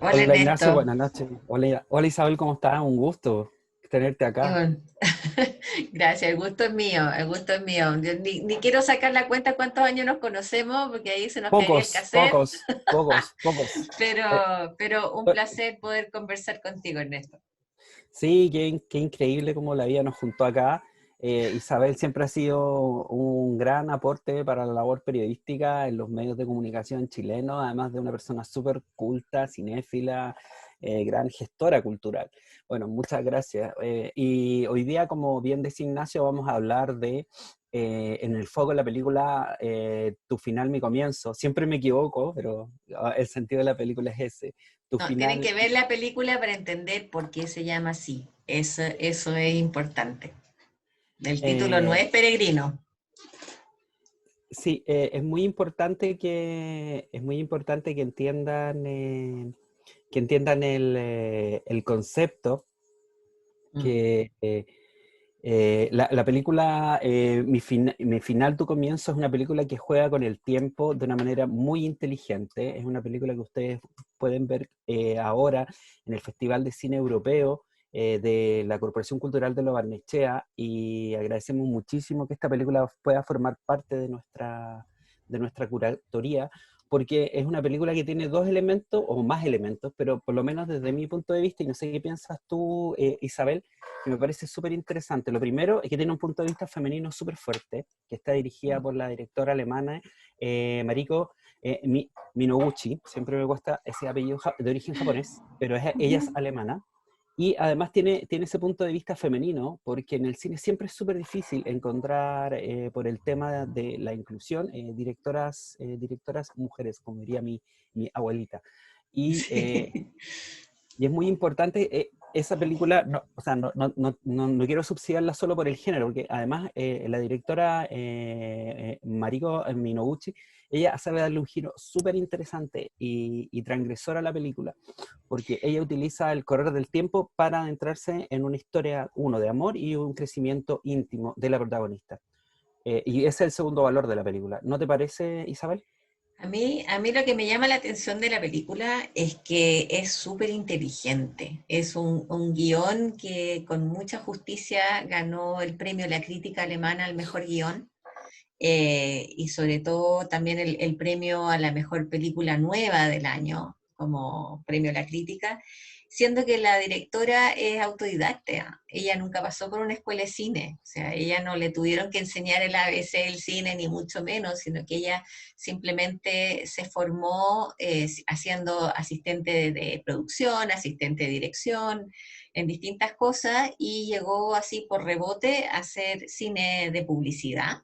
Hola Hola Ignacio, Ernesto. buenas noches. Hola Isabel, ¿cómo estás? Un gusto tenerte Y acá. bueno, gracias, el gusto es mío, el gusto es mío. Yo ni quiero sacar la cuenta cuántos años nos conocemos, porque ahí se nos caería el Pocos, cassette, pocos, pocos, pocos. Eh, pero un eh, placer poder conversar contigo, Ernesto. sí, qué increíble cómo la vida nos juntó acá. Isabel siempre ha sido un gran aporte para la labor periodística en los medios de comunicación chilenos, además de una persona súper culta, cinéfila, gran gestora cultural. Bueno, muchas gracias. Y hoy día, como bien decía Ignacio, vamos a hablar de En el foco de la película Tu final, mi comienzo. Siempre me equivoco, pero el sentido de la película es ese. Tu No, tienen final. que ver la película para entender por qué se llama así. Eso es importante. El título no eh, es Peregrino. Sí, es muy importante que entiendan el concepto Mm. que la película Mi final, tu comienzo es una película que juega con el tiempo de una manera muy inteligente. Es una película que ustedes pueden ver ahora en el Festival de Cine Europeo de la Corporación Cultural de Lo Barnechea, y agradecemos muchísimo que esta película pueda formar parte de nuestra curatoría, porque es una película que tiene dos elementos o más elementos, pero por lo menos desde mi punto de vista, y no sé qué piensas tú, Isabel, que me parece súper interesante. Lo primero es que tiene un punto de vista femenino súper fuerte, que está dirigida por la directora alemana Mariko Minoguchi. Siempre me cuesta ese apellido de origen japonés, pero ella es alemana. Y además tiene ese punto de vista femenino, porque en el cine siempre es súper difícil encontrar, por el tema de la inclusión, directoras mujeres, como diría mi abuelita. Y Sí. y es muy importante esa película, no, o sea, no quiero subsidiarla solo por el género, porque además la directora Mariko Minoguchi, ella sabe darle un giro súper interesante y transgresor a la película, porque ella utiliza el correr del tiempo para adentrarse en una historia, uno, de amor y un crecimiento íntimo de la protagonista. Y ese es el segundo valor de la película. ¿No te parece, Isabel? A mí lo que me llama la atención de la película es que es súper inteligente. Es un guión que con mucha justicia ganó el premio La Crítica Alemana al mejor guión, y sobre todo también el premio a la mejor película nueva del año como premio a la crítica, siendo que la directora es autodidacta. Ella nunca pasó por una escuela de cine, o sea, ella no le tuvieron que enseñar el ABC del cine, ni mucho menos, sino que ella simplemente se formó haciendo asistente de producción, asistente de dirección, en distintas cosas, y llegó así por rebote a hacer cine de publicidad,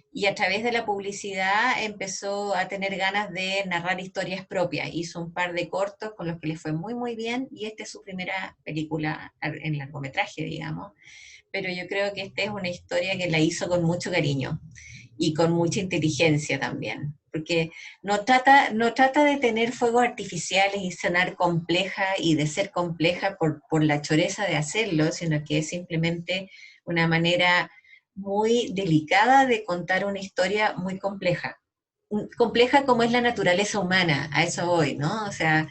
y a través de la publicidad empezó a tener ganas de narrar historias propias. Hizo un par de cortos con los que le fue muy, muy bien, y esta es su primera película en largometraje, digamos. Pero yo creo que esta es una historia que la hizo con mucho cariño y con mucha inteligencia también, porque no trata de tener fuegos artificiales y sonar compleja y de ser compleja por la choreza de hacerlo, sino que es simplemente una manera muy delicada de contar una historia muy compleja. Compleja como es la naturaleza humana, a eso voy, ¿no? O sea,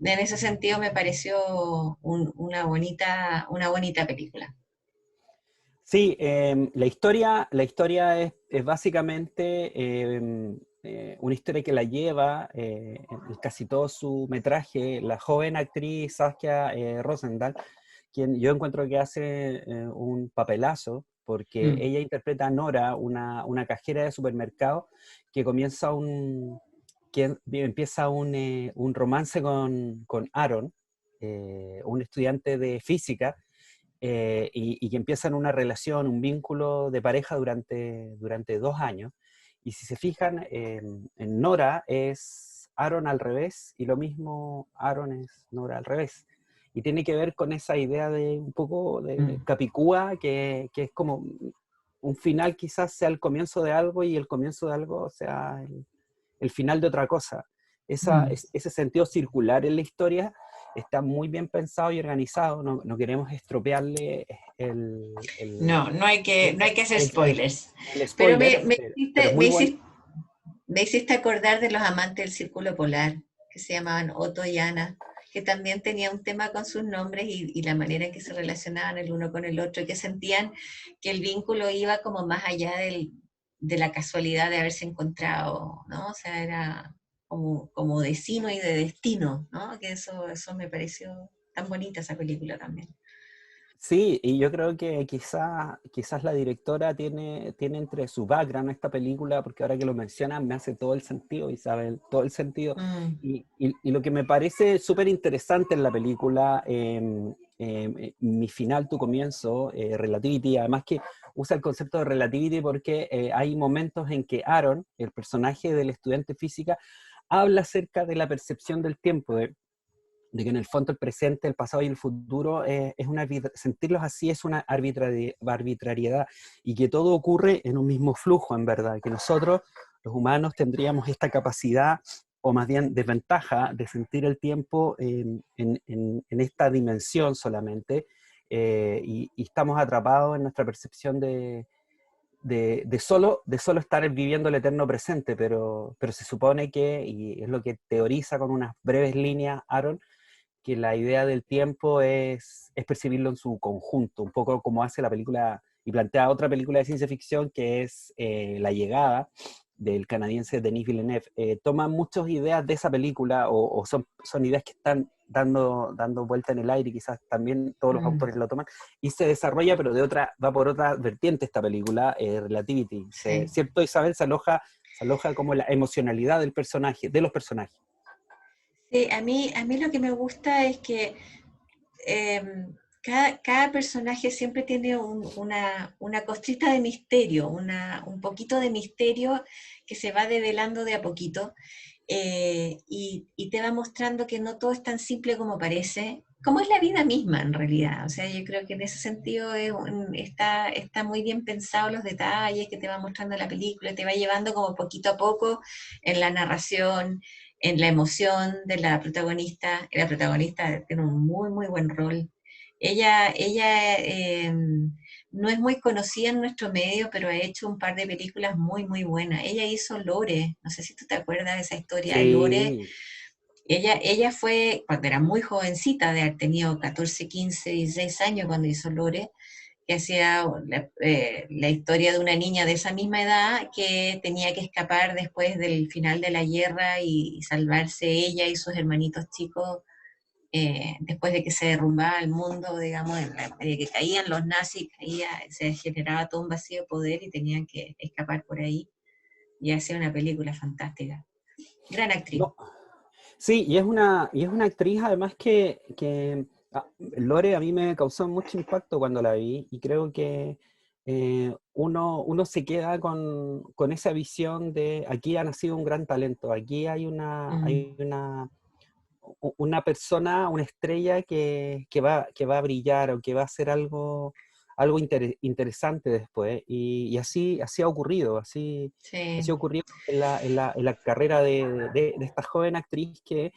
en ese sentido me pareció una bonita película. Sí, la historia es básicamente una historia que la lleva en casi todo su metraje la joven actriz Saskia Rosendahl, quien yo encuentro que hace un papelazo, porque Mm. ella interpreta a Nora, una cajera de supermercado que empieza un romance con Aaron, un estudiante de física, y que empiezan una relación, un vínculo de pareja durante 2 años. Y si se fijan, en Nora es Aaron al revés, y lo mismo Aaron es Nora al revés. Y tiene que ver con esa idea de un poco de Mm. Capicúa, que es como un final quizás sea el comienzo de algo y el comienzo de algo sea el final de otra cosa. Mm. Ese sentido circular en la historia está muy bien pensado y organizado. No queremos estropearle No, no hay que hacer el- spoilers. el Pero spoiler, pero es muy bueno. me hiciste acordar de los amantes del Círculo Polar, que se llamaban Otto y Ana. que también tenía un tema con sus nombres y la manera en que se relacionaban el uno con el otro, y que sentían que el vínculo iba como más allá de la casualidad de haberse encontrado, ¿no? O sea, era como de sino y de destino, ¿no? Que eso me pareció tan bonita esa película también. Sí, y yo creo que quizás la directora tiene entre su background esta película, porque ahora que lo mencionas me hace todo el sentido, Isabel, todo el sentido. Mm. Y lo que me parece súper interesante en la película, mi final, tu comienzo, Relativity, además que usa el concepto de Relativity porque hay momentos en que Aaron, el personaje del estudiante de física, habla acerca de la percepción del tiempo, de que en el fondo el presente, el pasado y el futuro es una sentirlos así es una arbitrariedad, y que todo ocurre en un mismo flujo, en verdad, que nosotros, los humanos, tendríamos esta capacidad, o más bien desventaja, de sentir el tiempo en esta dimensión solamente, y estamos atrapados en nuestra percepción de solo estar viviendo el eterno presente, pero se supone que, y es lo que teoriza con unas breves líneas Aaron, que la idea del tiempo es percibirlo en su conjunto, un poco como hace la película, y plantea otra película de ciencia ficción que es La Llegada, del canadiense Denis Villeneuve. Toma muchas ideas de esa película, o son ideas que están dando vuelta en el aire, y quizás también todos los Mm. autores lo toman, y se desarrolla, pero va por otra vertiente esta película, Relativity. Sí. ¿Cierto, Isabel? Se aloja como la emocionalidad del personaje, de los personajes. Sí, a mí lo que me gusta es que eh, cada personaje siempre tiene una costrita de misterio, un poquito de misterio que se va develando de a poquito, y te va mostrando que no todo es tan simple como parece, como es la vida misma en realidad. O sea, yo creo que en ese sentido está muy bien pensado los detalles que te va mostrando la película, te va llevando como poquito a poco en la narración, en la emoción de la protagonista. La protagonista tiene un muy, muy buen rol. Ella no es muy conocida en nuestro medio, pero ha hecho un par de películas muy, muy buenas. Ella hizo Lore, no sé si tú te acuerdas de esa historia. Lore, Sí. ella fue, cuando era muy jovencita, de haber tenido 14, 15, 16 años cuando hizo Lore, que hacía la historia de una niña de esa misma edad que tenía que escapar después del final de la guerra y salvarse ella y sus hermanitos chicos, después de que se derrumbaba el mundo, digamos, en la medida que caían los nazis, se generaba todo un vacío de poder y tenían que escapar por ahí. Y hacía una película fantástica. Gran actriz. No, sí, y es una actriz además Lore a mí me causó mucho impacto cuando la vi, y creo que uno se queda con esa visión de aquí ha nacido un gran talento, aquí hay una, Mm, hay una, una persona, una estrella que va a brillar, o que va a hacer algo interesante después, y así ha ocurrido, así sí. ha ocurrido en la carrera de esta joven actriz que,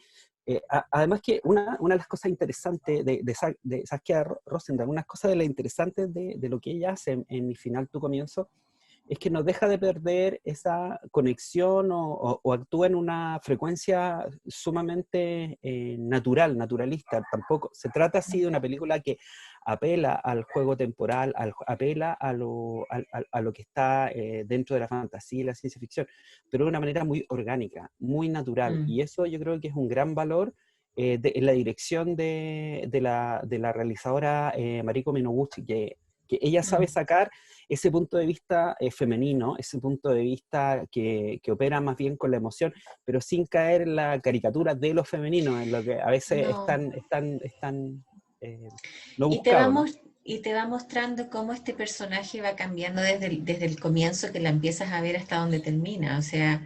además que una de las cosas interesantes de Saskia Rosenthal, unas cosas de las interesantes de lo que ella hace en Mi final, tu comienzo, es que nos deja de perder esa conexión, o actúa en una frecuencia sumamente natural, naturalista. Tampoco se trata así de una película que apela al juego temporal, apela a lo que está dentro de la fantasía y la ciencia ficción, pero de una manera muy orgánica, muy natural. Mm, Y eso yo creo que es un gran valor en la dirección de la realizadora Mariko Minoguchi, que ella sabe mm. sacar ese punto de vista femenino, ese punto de vista que opera más bien con la emoción, pero sin caer en la caricatura de lo femenino, en lo que a veces No. es tan eh, no Y te buscado, ¿no? vamos, y te va mostrando cómo este personaje va cambiando desde el comienzo, que la empiezas a ver hasta donde termina. O sea,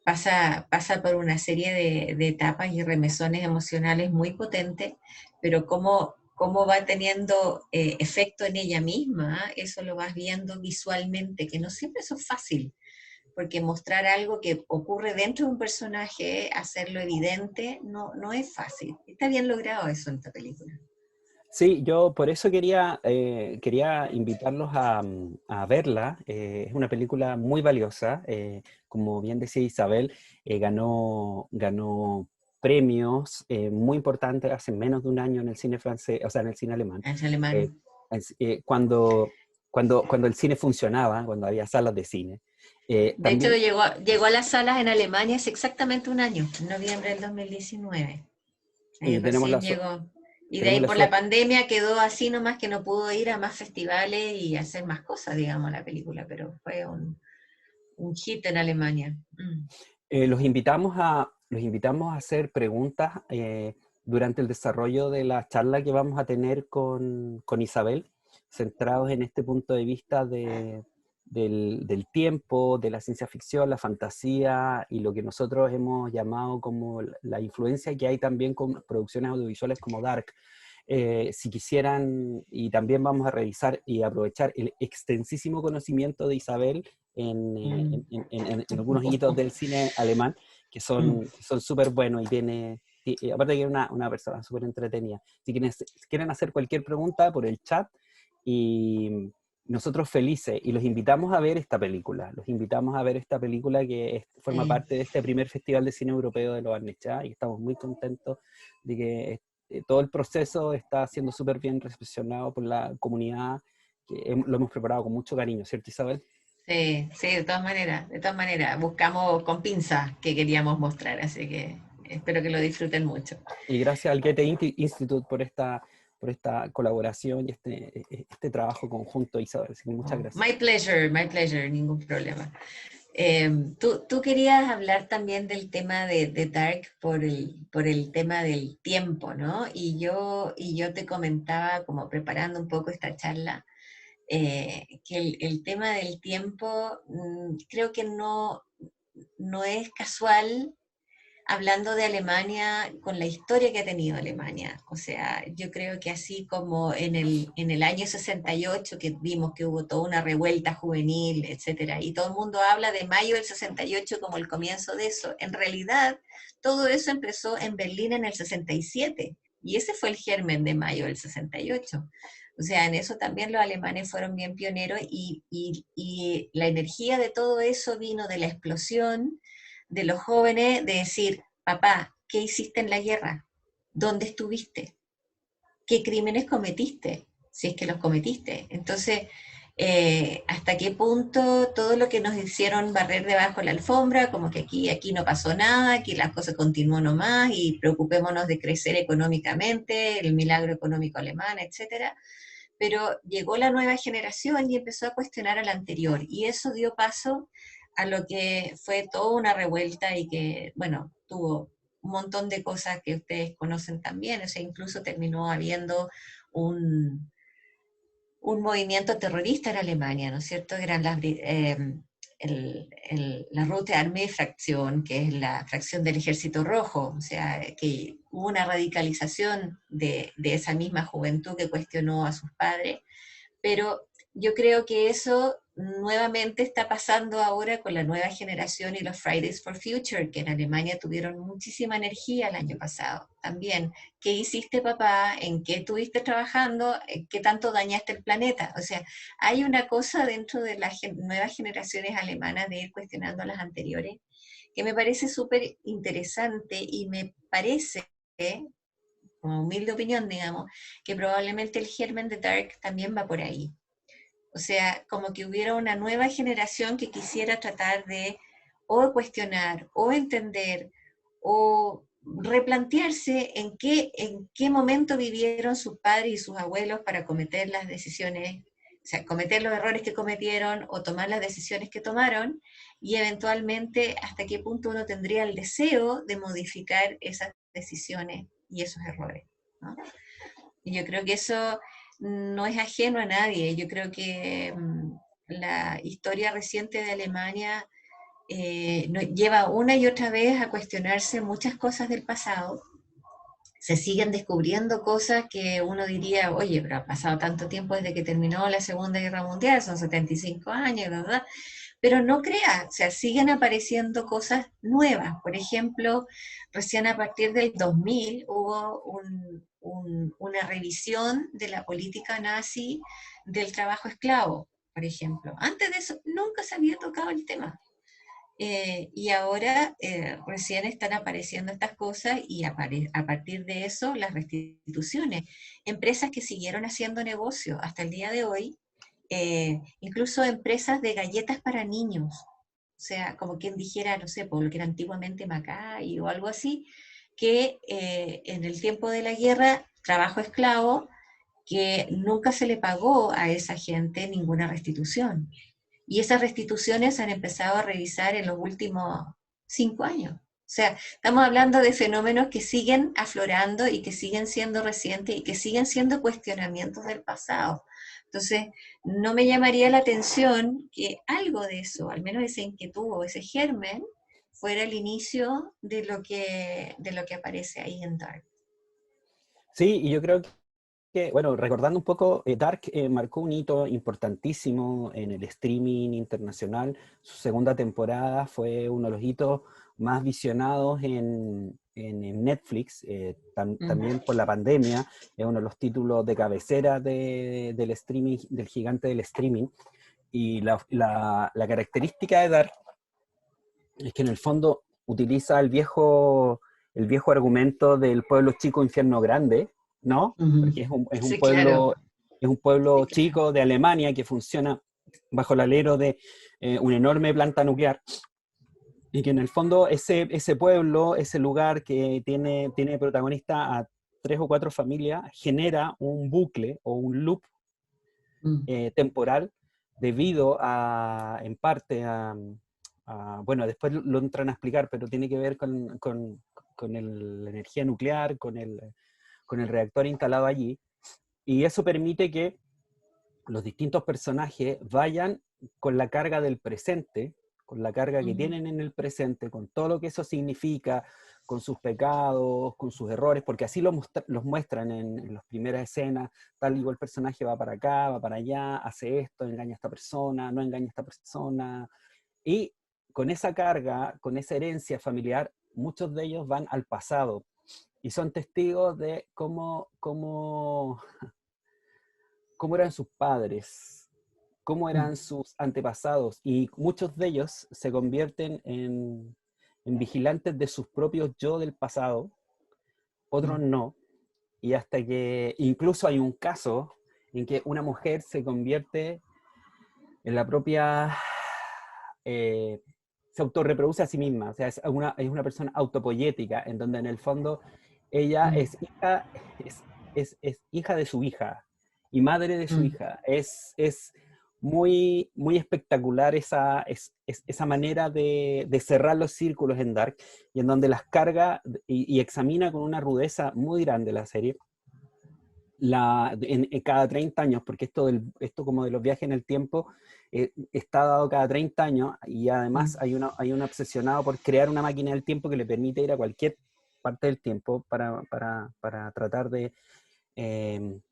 pasa por una serie de etapas y remesones emocionales muy potentes, pero cómo va teniendo efecto en ella misma, eso lo vas viendo visualmente, que no siempre eso es fácil, porque mostrar algo que ocurre dentro de un personaje, hacerlo evidente, no es fácil. Está bien logrado eso en esta película. Sí, yo por eso quería invitarlos a verla. Es una película muy valiosa. Como bien decía Isabel, ganó premios muy importantes hace menos de un año en el cine francés, o sea, en el cine alemán. Es Eh, alemán. cuando el cine funcionaba, cuando había salas de cine. De hecho, También, llegó a las salas en Alemania hace exactamente un año, en noviembre del 2019. Ahí y tenemos recién llegó. Y de tenemos ahí la por la suerte. pandemia quedó así nomás que no pudo ir a más festivales y hacer más cosas, digamos, la película, pero fue un hit en Alemania. Mm. Los invitamos a hacer preguntas durante el desarrollo de la charla que vamos a tener con Isabel, centrados en este punto de vista del tiempo, de la ciencia ficción, la fantasía y lo que nosotros hemos llamado como la influencia que hay también con producciones audiovisuales como Dark. Si quisieran, y también vamos a revisar y aprovechar el extensísimo conocimiento de Isabel Mm. en algunos hitos del cine alemán Mm. que son súper buenos y aparte que es una persona súper entretenida. Si quieren hacer cualquier pregunta por el chat y nosotros felices y los invitamos a ver esta película, que forma Sí. parte de este primer Festival de Cine Europeo de Lo Barnechea y estamos muy contentos de que todo el proceso está siendo súper bien recepcionado por la comunidad, lo hemos preparado con mucho cariño, ¿cierto, Isabel? Sí, sí, de todas maneras, buscamos con pinzas que queríamos mostrar, así que espero que lo disfruten mucho. Y gracias al Goethe Institute por esta colaboración y este trabajo conjunto, Isabel. Así que muchas gracias. My pleasure, ningún problema. Tú querías hablar también del tema de Dark por el tema del tiempo, ¿no? Y yo te comentaba, como preparando un poco esta charla, que el tema del tiempo creo que no es casual hablando de Alemania con la historia que ha tenido Alemania. O sea, yo creo que así como en el año 68, que vimos que hubo toda una revuelta juvenil, etcétera, y todo el mundo habla de mayo del 68 como el comienzo de eso, en realidad todo eso empezó en Berlín en el 67, y ese fue el germen de mayo del 68. O sea, en eso también los alemanes fueron bien pioneros y la energía de todo eso vino de la explosión de los jóvenes de decir, papá, ¿qué hiciste en la guerra? ¿Dónde estuviste? ¿Qué crímenes cometiste? Si es que los cometiste. Entonces, hasta qué punto todo lo que nos hicieron barrer debajo de la alfombra, como que aquí no pasó nada, aquí las cosas continúan nomás y preocupémonos de crecer económicamente, el milagro económico alemán, etcétera. Pero llegó la nueva generación y empezó a cuestionar a la anterior, y eso dio paso a lo que fue toda una revuelta y que, bueno, tuvo un montón de cosas que ustedes conocen también, o sea, incluso terminó habiendo un, un movimiento terrorista en Alemania, ¿no es cierto? Eran la Rote Armee Fracción, que es la fracción del Ejército Rojo, o sea, que hubo una radicalización de esa misma juventud que cuestionó a sus padres, pero yo creo que eso nuevamente está pasando ahora con la nueva generación y los Fridays for Future, que en Alemania tuvieron muchísima energía el año pasado. También, ¿qué hiciste, papá? ¿En qué estuviste trabajando? ¿En qué tanto dañaste el planeta? O sea, hay una cosa dentro de las nuevas generaciones alemanas de ir cuestionando a las anteriores que me parece súper interesante y me parece, como humilde opinión, digamos, que probablemente el germen de Dark también va por ahí. O sea, como que hubiera una nueva generación que quisiera tratar de o cuestionar, o entender, o replantearse en qué momento vivieron sus padres y sus abuelos para cometer las decisiones, o sea, cometer los errores que cometieron o tomar las decisiones que tomaron, y eventualmente hasta qué punto uno tendría el deseo de modificar esas decisiones y esos errores, ¿no? Y yo creo que eso no es ajeno a nadie. Yo creo que la historia reciente de Alemania nos lleva una y otra vez a cuestionarse muchas cosas del pasado. Se siguen descubriendo cosas que uno diría, oye, pero ha pasado tanto tiempo desde que terminó la Segunda Guerra Mundial, son 75 años, ¿verdad? Pero no crea, o sea, siguen apareciendo cosas nuevas. Por ejemplo, recién a partir del 2000 hubo una revisión de la política nazi del trabajo esclavo, por ejemplo. Antes de eso nunca se había tocado el tema. Y ahora recién están apareciendo estas cosas y a partir de eso las restituciones. Empresas que siguieron haciendo negocio hasta el día de hoy, incluso empresas de galletas para niños, o sea, como quien dijera, no sé, por lo que era antiguamente Macay o algo así, que en el tiempo de la guerra, trabajo esclavo, que nunca se le pagó a esa gente ninguna restitución. Y esas restituciones han empezado a revisar en los últimos 5 años. O sea, estamos hablando de fenómenos que siguen aflorando y que siguen siendo recientes y que siguen siendo cuestionamientos del pasado. Entonces, no me llamaría la atención que algo de eso, al menos esa inquietud o ese germen, fuera el inicio de lo que aparece ahí en Dark. Sí, y yo creo que, bueno, recordando un poco, Dark marcó un hito importantísimo en el streaming internacional. Su segunda temporada fue uno de los hitos más visionados en Netflix, también por la pandemia. Es uno de los títulos de cabecera del streaming, del gigante del streaming. Y la característica de Dark es que en el fondo utiliza el viejo argumento del pueblo chico, infierno grande, ¿no? Porque Sí, claro. es un Sí, pueblo claro. chico de Alemania que funciona bajo el alero de una enorme planta nuclear, y que en el fondo ese pueblo, ese lugar que tiene protagonista a 3 o 4 familias, genera un bucle o un loop Mm. temporal debido en parte bueno, después lo entran a explicar, pero tiene que ver con la energía nuclear, con el reactor instalado allí, y eso permite que los distintos personajes vayan con la carga del presente, con la carga que Ujú. tienen en el presente, con todo lo que eso significa, con sus pecados, con sus errores, porque así los muestran en las primeras escenas, tal igual el personaje va para acá, va para allá, hace esto, engaña a esta persona, no engaña a esta persona, y con esa carga, con esa herencia familiar, muchos de ellos van al pasado y son testigos de cómo eran sus padres, cómo Mm. eran sus antepasados, y muchos de ellos se convierten en vigilantes de sus propios yo del pasado, otros Mm. no, y hasta que incluso hay un caso en que una mujer se convierte en la propia, eh, se autorreproduce a sí misma, o sea, es una persona autopoyética, en donde en el fondo ella Mm. es hija de su hija y madre de su Mm. hija. Es muy, muy espectacular esa manera de cerrar los círculos en Dark, y en donde las carga y examina con una rudeza muy grande la serie, en cada 30 años, porque esto como de los viajes en el tiempo, está dado cada 30 años, y además Mm. hay un obsesionado por crear una máquina del tiempo que le permite ir a cualquier parte del tiempo para tratar de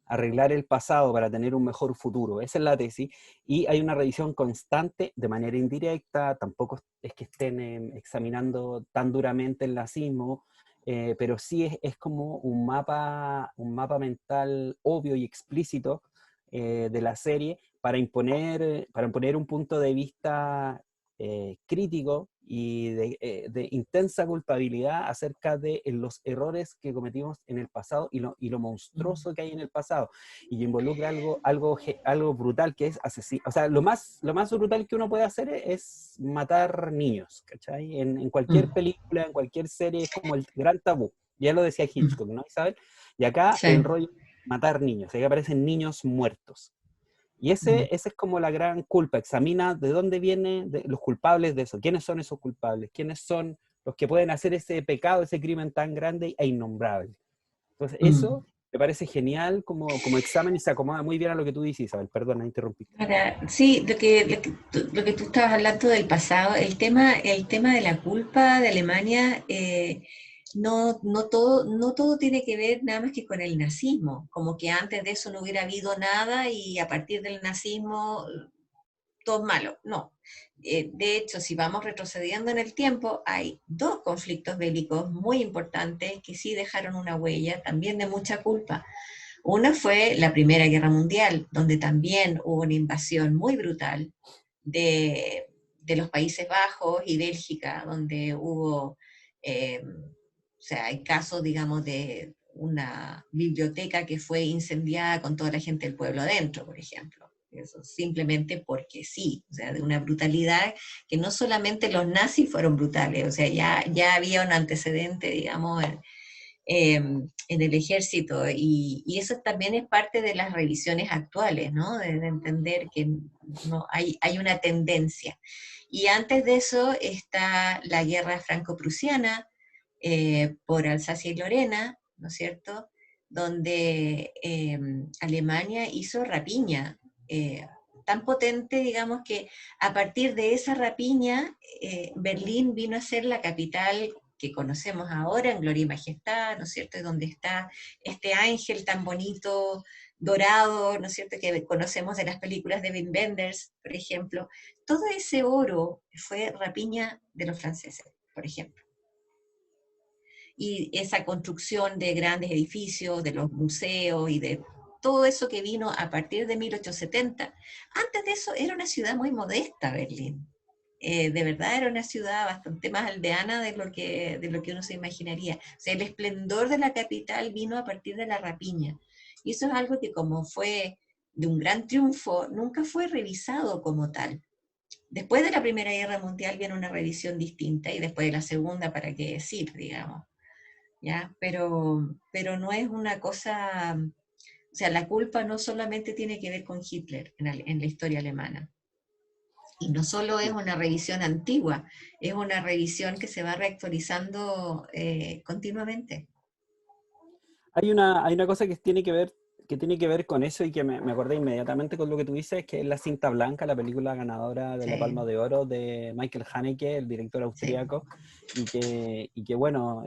arreglar el pasado para tener un mejor futuro. Esa es la tesis, y hay una revisión constante de manera indirecta, tampoco es que estén examinando tan duramente el nazismo, pero sí es como un mapa mental obvio y explícito de la serie para imponer un punto de vista crítico y de intensa culpabilidad acerca de los errores que cometimos en el pasado y lo Mm. monstruoso que hay en el pasado, y que involucra algo brutal, que es asesino. O sea, lo más brutal que uno puede hacer es matar niños, ¿cachai? En cualquier Mm. película, en cualquier serie, es como el gran tabú. Ya lo decía Mm. Hitchcock, ¿no, Isabel? Y acá el Sí. rollo es matar niños, ahí aparecen niños muertos. Y Mm. esa es como la gran culpa. Examina de dónde vienen los culpables de eso. ¿Quiénes son esos culpables? ¿Quiénes son los que pueden hacer ese pecado, ese crimen tan grande e innombrable? Entonces, Mm. eso me parece genial como examen, y se acomoda muy bien a lo que tú dices, Isabel. Perdona, interrumpí. Ahora, sí, lo que tú estabas hablando del pasado, el tema de la culpa de Alemania, no todo tiene que ver nada más que con el nazismo, como que antes de eso no hubiera habido nada y a partir del nazismo todo es malo. No. De hecho, si vamos retrocediendo en el tiempo, hay dos conflictos bélicos muy importantes que sí dejaron una huella, también de mucha culpa. Una fue la Primera Guerra Mundial, donde también hubo una invasión muy brutal de, de los Países Bajos y Bélgica, donde hubo, o sea, hay casos, digamos, de una biblioteca que fue incendiada con toda la gente del pueblo adentro, por ejemplo. Eso simplemente porque sí, o sea, de una brutalidad que no solamente los nazis fueron brutales, o sea, ya había un antecedente, digamos, en el ejército, y eso también es parte de las revisiones actuales, ¿no? De entender que no, hay una tendencia. Y antes de eso está la guerra franco-prusiana por Alsacia y Lorena, ¿no es cierto?, donde Alemania hizo rapiña, tan potente, digamos, que a partir de esa rapiña, Berlín vino a ser la capital que conocemos ahora en Gloria y Majestad, ¿no es cierto?, y donde está este ángel tan bonito, dorado, ¿no es cierto?, que conocemos de las películas de Wim Wenders, por ejemplo. Todo ese oro fue rapiña de los franceses, por ejemplo. Y esa construcción de grandes edificios, de los museos y de todo eso que vino a partir de 1870. Antes de eso era una ciudad muy modesta, Berlín. De verdad era una ciudad bastante más aldeana de lo que uno se imaginaría. O sea, el esplendor de la capital vino a partir de la rapiña. Y eso es algo que, como fue de un gran triunfo, nunca fue revisado como tal. Después de la Primera Guerra Mundial viene una revisión distinta, y después de la Segunda, ¿para qué decir, digamos? ¿Ya? Pero no es una cosa, o sea, la culpa no solamente tiene que ver con Hitler en la historia alemana. Y no solo es una revisión antigua, es una revisión que se va reactualizando continuamente. Hay una cosa que tiene que ver con eso y que me acordé inmediatamente con lo que tú dices, que es La cinta blanca, la película ganadora de la Palma Sí, de Oro de Michael Haneke, el director sí. austríaco, y que bueno,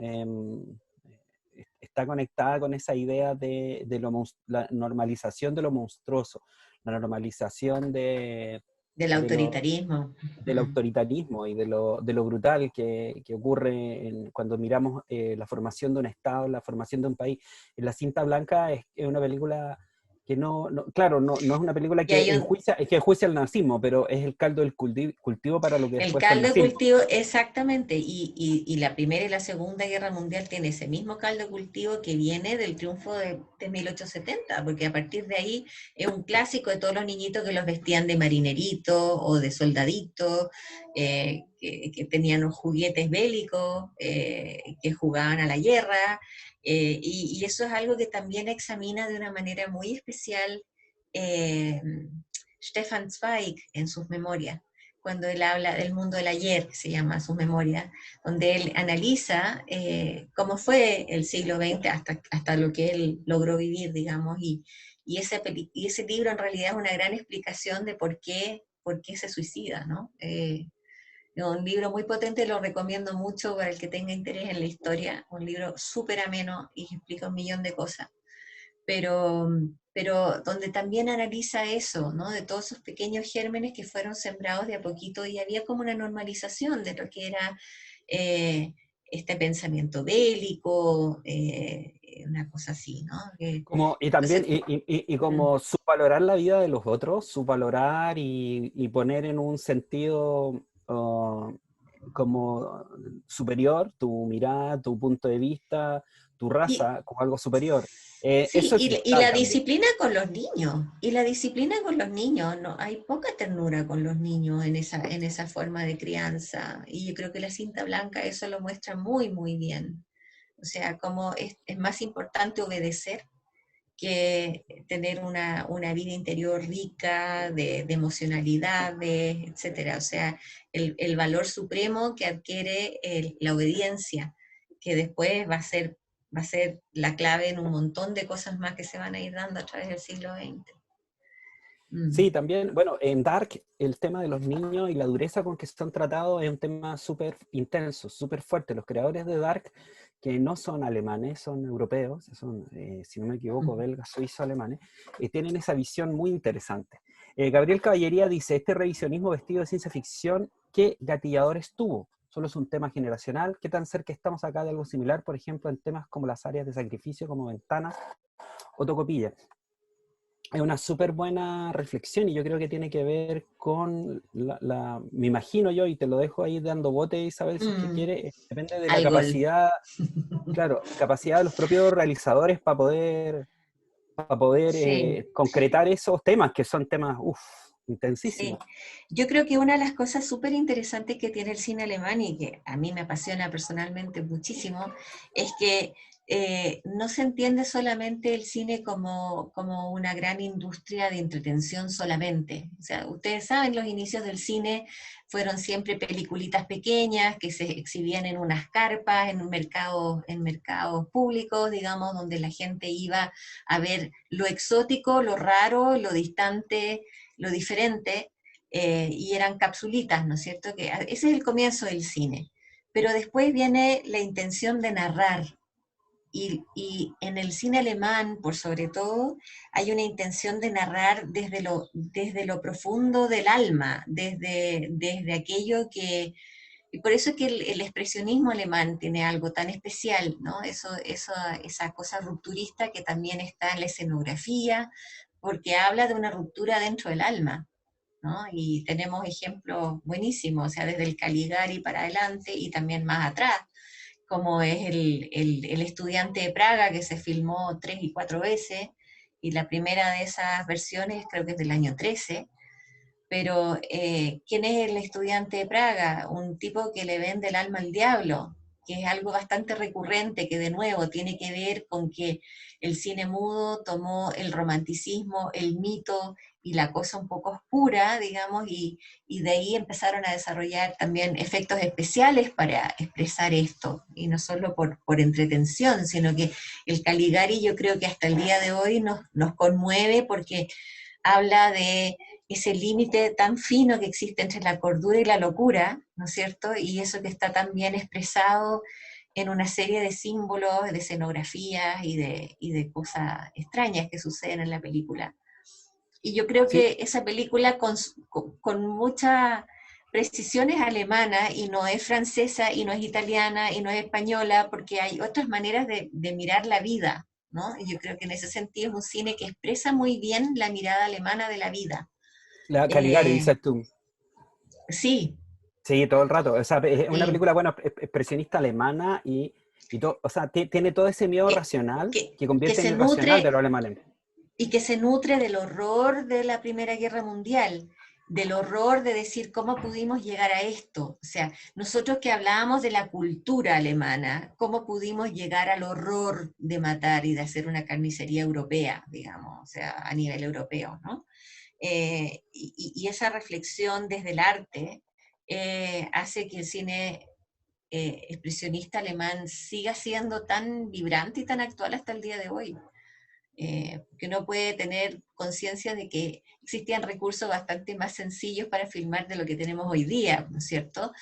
está conectada con esa idea de la normalización de lo monstruoso, la normalización Del de lo, autoritarismo. del autoritarismo y de lo brutal que ocurre cuando miramos la formación de un Estado, la formación de un país. En La cinta blanca es una película que claro, no es una película Y hay un, que enjuicia el nazismo, pero es el caldo del cultivo para lo que El después fue el caldo de nazismo. cultivo, exactamente, y la Primera y la Segunda Guerra Mundial tiene ese mismo caldo de cultivo que viene del triunfo de 1870, porque a partir de ahí es un clásico de todos los niñitos que los vestían de marinerito o de soldadito, que tenían los juguetes bélicos, que jugaban a la guerra, y eso es algo que también examina de una manera muy especial eh, Stefan Zweig en sus memorias, cuando él habla del mundo del ayer, que se llama sus memorias, donde él analiza cómo fue el siglo XX hasta lo que él logró vivir, digamos, y ese libro en realidad es una gran explicación de por qué se suicida, ¿no? Es un libro muy potente, lo recomiendo mucho para el que tenga interés en la historia, un libro súper ameno y explica un millón de cosas, pero donde también analiza eso, ¿no? De todos esos pequeños gérmenes que fueron sembrados de a poquito, y había como una normalización de lo que era este pensamiento bélico, una cosa así, ¿no? Y también, Entonces, y mm, como subvalorar la vida de los otros, subvalorar y poner en un sentido como superior tu mirada, tu punto de vista, tu y, raza como algo superior. sí, Eso es y vital la también. disciplina con los niños, no, hay poca ternura con los niños en esa forma de crianza, y yo creo que la cinta blanca eso lo muestra muy, muy bien. O sea, cómo es más importante obedecer que tener una vida interior rica de emocionalidades, etcétera. O sea, el valor supremo que adquiere la obediencia, que después va a ser la clave en un montón de cosas más que se van a ir dando a través del siglo XX. Mm. Sí, también, bueno, en Dark el tema de los niños y la dureza con que son tratados es un tema súper intenso, súper fuerte. Los creadores de Dark, que no son alemanes, son europeos, son, si no me equivoco, Mm. belgas, suizos, alemanes, tienen esa visión muy interesante. Gabriel Caballería dice, este revisionismo vestido de ciencia ficción, ¿qué gatilladores tuvo? Solo es un tema generacional. ¿Qué tan cerca estamos acá de algo similar, por ejemplo, en temas como las áreas de sacrificio, como Ventanas o Tocopilla? es una súper buena reflexión y yo creo que tiene que ver con me imagino yo, y te lo dejo ahí dando bote, Isabel, si es que Mm, quiere, depende de la algo. capacidad, claro, capacidad de los propios realizadores para poder Sí. concretar esos temas, que son temas, uff, Sí, intensísimos. yo creo que una de las cosas súper interesantes que tiene el cine alemán y que a mí me apasiona personalmente muchísimo es que no se entiende solamente el cine como una gran industria de entretención solamente. O sea, ustedes saben, los inicios del cine fueron siempre peliculitas pequeñas que se exhibían en unas carpas, en mercados públicos, digamos, donde la gente iba a ver lo exótico, lo raro, lo distante, lo diferente, y eran capsulitas, ¿no es cierto? Que ese es el comienzo del cine. Pero después viene la intención de narrar. Y en el cine alemán, por sobre todo, hay una intención de narrar desde lo profundo del alma, desde aquello que... Y por eso es que el expresionismo alemán tiene algo tan especial, ¿no? Esa cosa rupturista que también está en la escenografía, porque habla de una ruptura dentro del alma, ¿no? Y tenemos ejemplos buenísimos, o sea, desde el Caligari para adelante y también más atrás, como es el estudiante de Praga, que se filmó 3 y 4 veces, y la primera de esas versiones creo que es del año 13. Pero ¿quién es el estudiante de Praga? Un tipo que le vende el alma al diablo, que es algo bastante recurrente, que de nuevo tiene que ver con que el cine mudo tomó el romanticismo, el mito y la cosa un poco oscura, digamos, y de ahí empezaron a desarrollar también efectos especiales para expresar esto, y no solo por entretención, sino que el Caligari yo creo que hasta el día de hoy nos conmueve porque habla de ese límite tan fino que existe entre la cordura y la locura, ¿no es cierto? Y eso que está tan bien expresado en una serie de símbolos, de escenografías y de cosas extrañas que suceden en la película. Y yo creo Sí, que esa película con mucha precisión es alemana y no es francesa y no es italiana y no es española, porque hay otras maneras de mirar la vida, ¿no? Y yo creo que en ese sentido es un cine que expresa muy bien la mirada alemana de la vida. la Caligari, Eh, dices tú. sí, Sí, todo el rato. O sea, es una sí. película, bueno, expresionista alemana y todo, o sea, tiene todo ese miedo Que, racional que, que que convierte en se irracional de nutre los alemanes. y que se nutre del horror de la Primera Guerra Mundial, del horror de decir cómo pudimos llegar a esto. O sea, nosotros que hablábamos de la cultura alemana, cómo pudimos llegar al horror de matar y de hacer una carnicería europea, digamos, o sea, a nivel europeo, ¿no? Y esa reflexión desde el arte hace que el cine expresionista alemán siga siendo tan vibrante y tan actual hasta el día de hoy, que uno puede tener conciencia de que existían recursos bastante más sencillos para filmar de lo que tenemos hoy día, ¿no es cierto?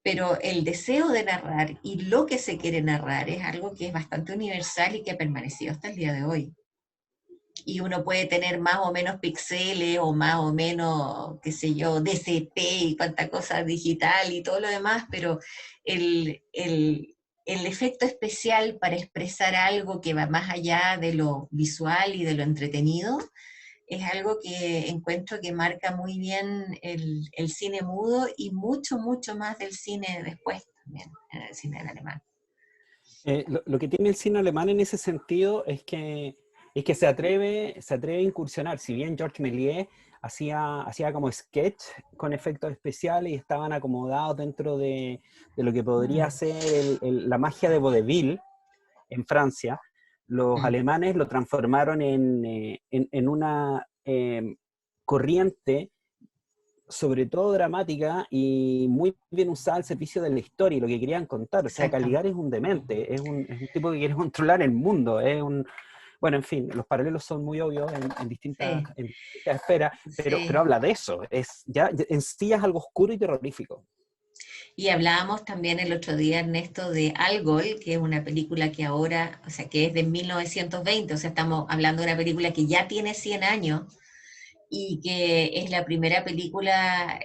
Pero el deseo de narrar y lo que se quiere narrar es algo que es bastante universal y que ha permanecido hasta el día de hoy. Y uno puede tener más o menos píxeles o más o menos, qué sé yo, DCP y cuánta cosa digital y todo lo demás, pero el efecto especial para expresar algo que va más allá de lo visual y de lo entretenido es algo que encuentro que marca muy bien el cine mudo y mucho, mucho más del cine después también, en el cine del alemán. Lo que tiene el cine alemán en ese sentido es que se atreve a incursionar. Si bien Georges Méliès hacía como sketch con efectos especiales y estaban acomodados dentro de lo que podría Mm, ser la magia de vaudeville en Francia, los mm, alemanes lo transformaron en una corriente, sobre todo dramática y muy bien usada al servicio de la historia y lo que querían contar. O sea, exacto. Caligari es un demente, es un tipo que quiere controlar el mundo, bueno, en fin, los paralelos son muy obvios en distintas, Sí, en distintas esferas, pero sí. habla de eso, ya en sí es algo oscuro y terrorífico. Y hablábamos también el otro día, Ernesto, de Algol, que es una película que ahora, o sea, que es de 1920, o sea, estamos hablando de una película que ya tiene 100 años y que es la primera película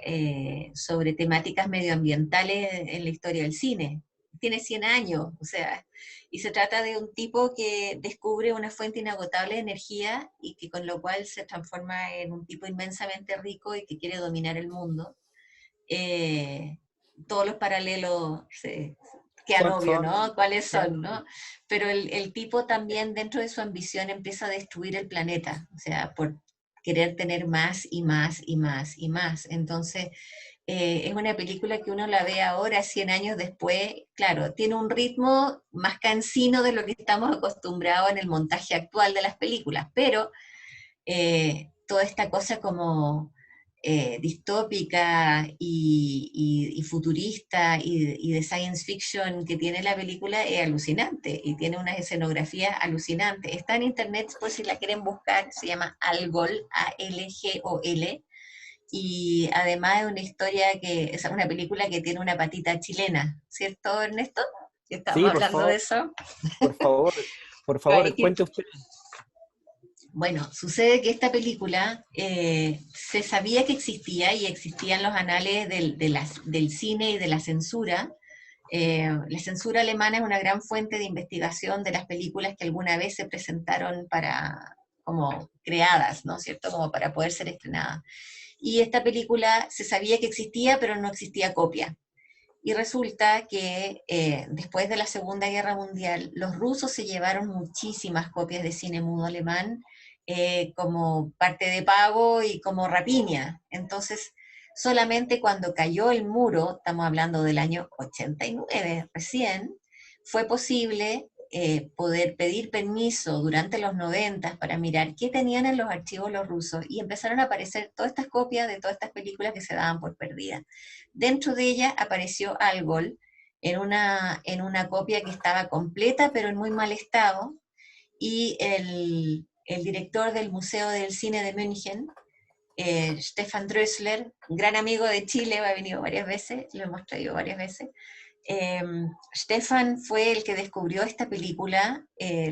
sobre temáticas medioambientales en la historia del cine. tiene 100 años, o sea, y se trata de un tipo que descubre una fuente inagotable de energía y que con lo cual se transforma en un tipo inmensamente rico y que quiere dominar el mundo. Eh, Todos los paralelos quedan obvios, Son, ¿no? ¿Cuáles quedan son, no? Pero el tipo también dentro de su ambición empieza a destruir el planeta, o sea, por querer tener más y más y más y más. Entonces, es una película que uno la ve ahora, 100 años después, claro, tiene un ritmo más cansino de lo que estamos acostumbrados en el montaje actual de las películas, pero toda esta cosa como distópica y futurista y de science fiction que tiene la película es alucinante y tiene unas escenografías alucinantes. Está en internet por si la quieren buscar, se llama Algol, Algol, y además es una historia que es una película que tiene una patita chilena, ¿cierto, Ernesto? Sí, Estamos hablando de eso. por favor, por Hay favor, que cuente usted. Bueno, sucede que esta película se sabía que existía y existían los anales del cine y de la censura. La censura alemana es una gran fuente de investigación de las películas que alguna vez se presentaron para, como creadas, ¿no es cierto?, como para poder ser estrenadas. Y esta película se sabía que existía, pero no existía copia. Y resulta que después de la Segunda Guerra Mundial, los rusos se llevaron muchísimas copias de cine mudo alemán como parte de pago y como rapiña. Entonces, solamente cuando cayó el muro, estamos hablando del año 89 recién, fue posible poder pedir permiso durante los 90 para mirar qué tenían en los archivos los rusos y empezaron a aparecer todas estas copias de todas estas películas que se daban por perdidas. Dentro de ella apareció Algol en una copia que estaba completa pero en muy mal estado y el director del Museo del Cine de München, Stefan Drössler, un gran amigo de Chile, ha venido varias veces, lo hemos traído varias veces. Eh, Stefan fue el que descubrió esta película,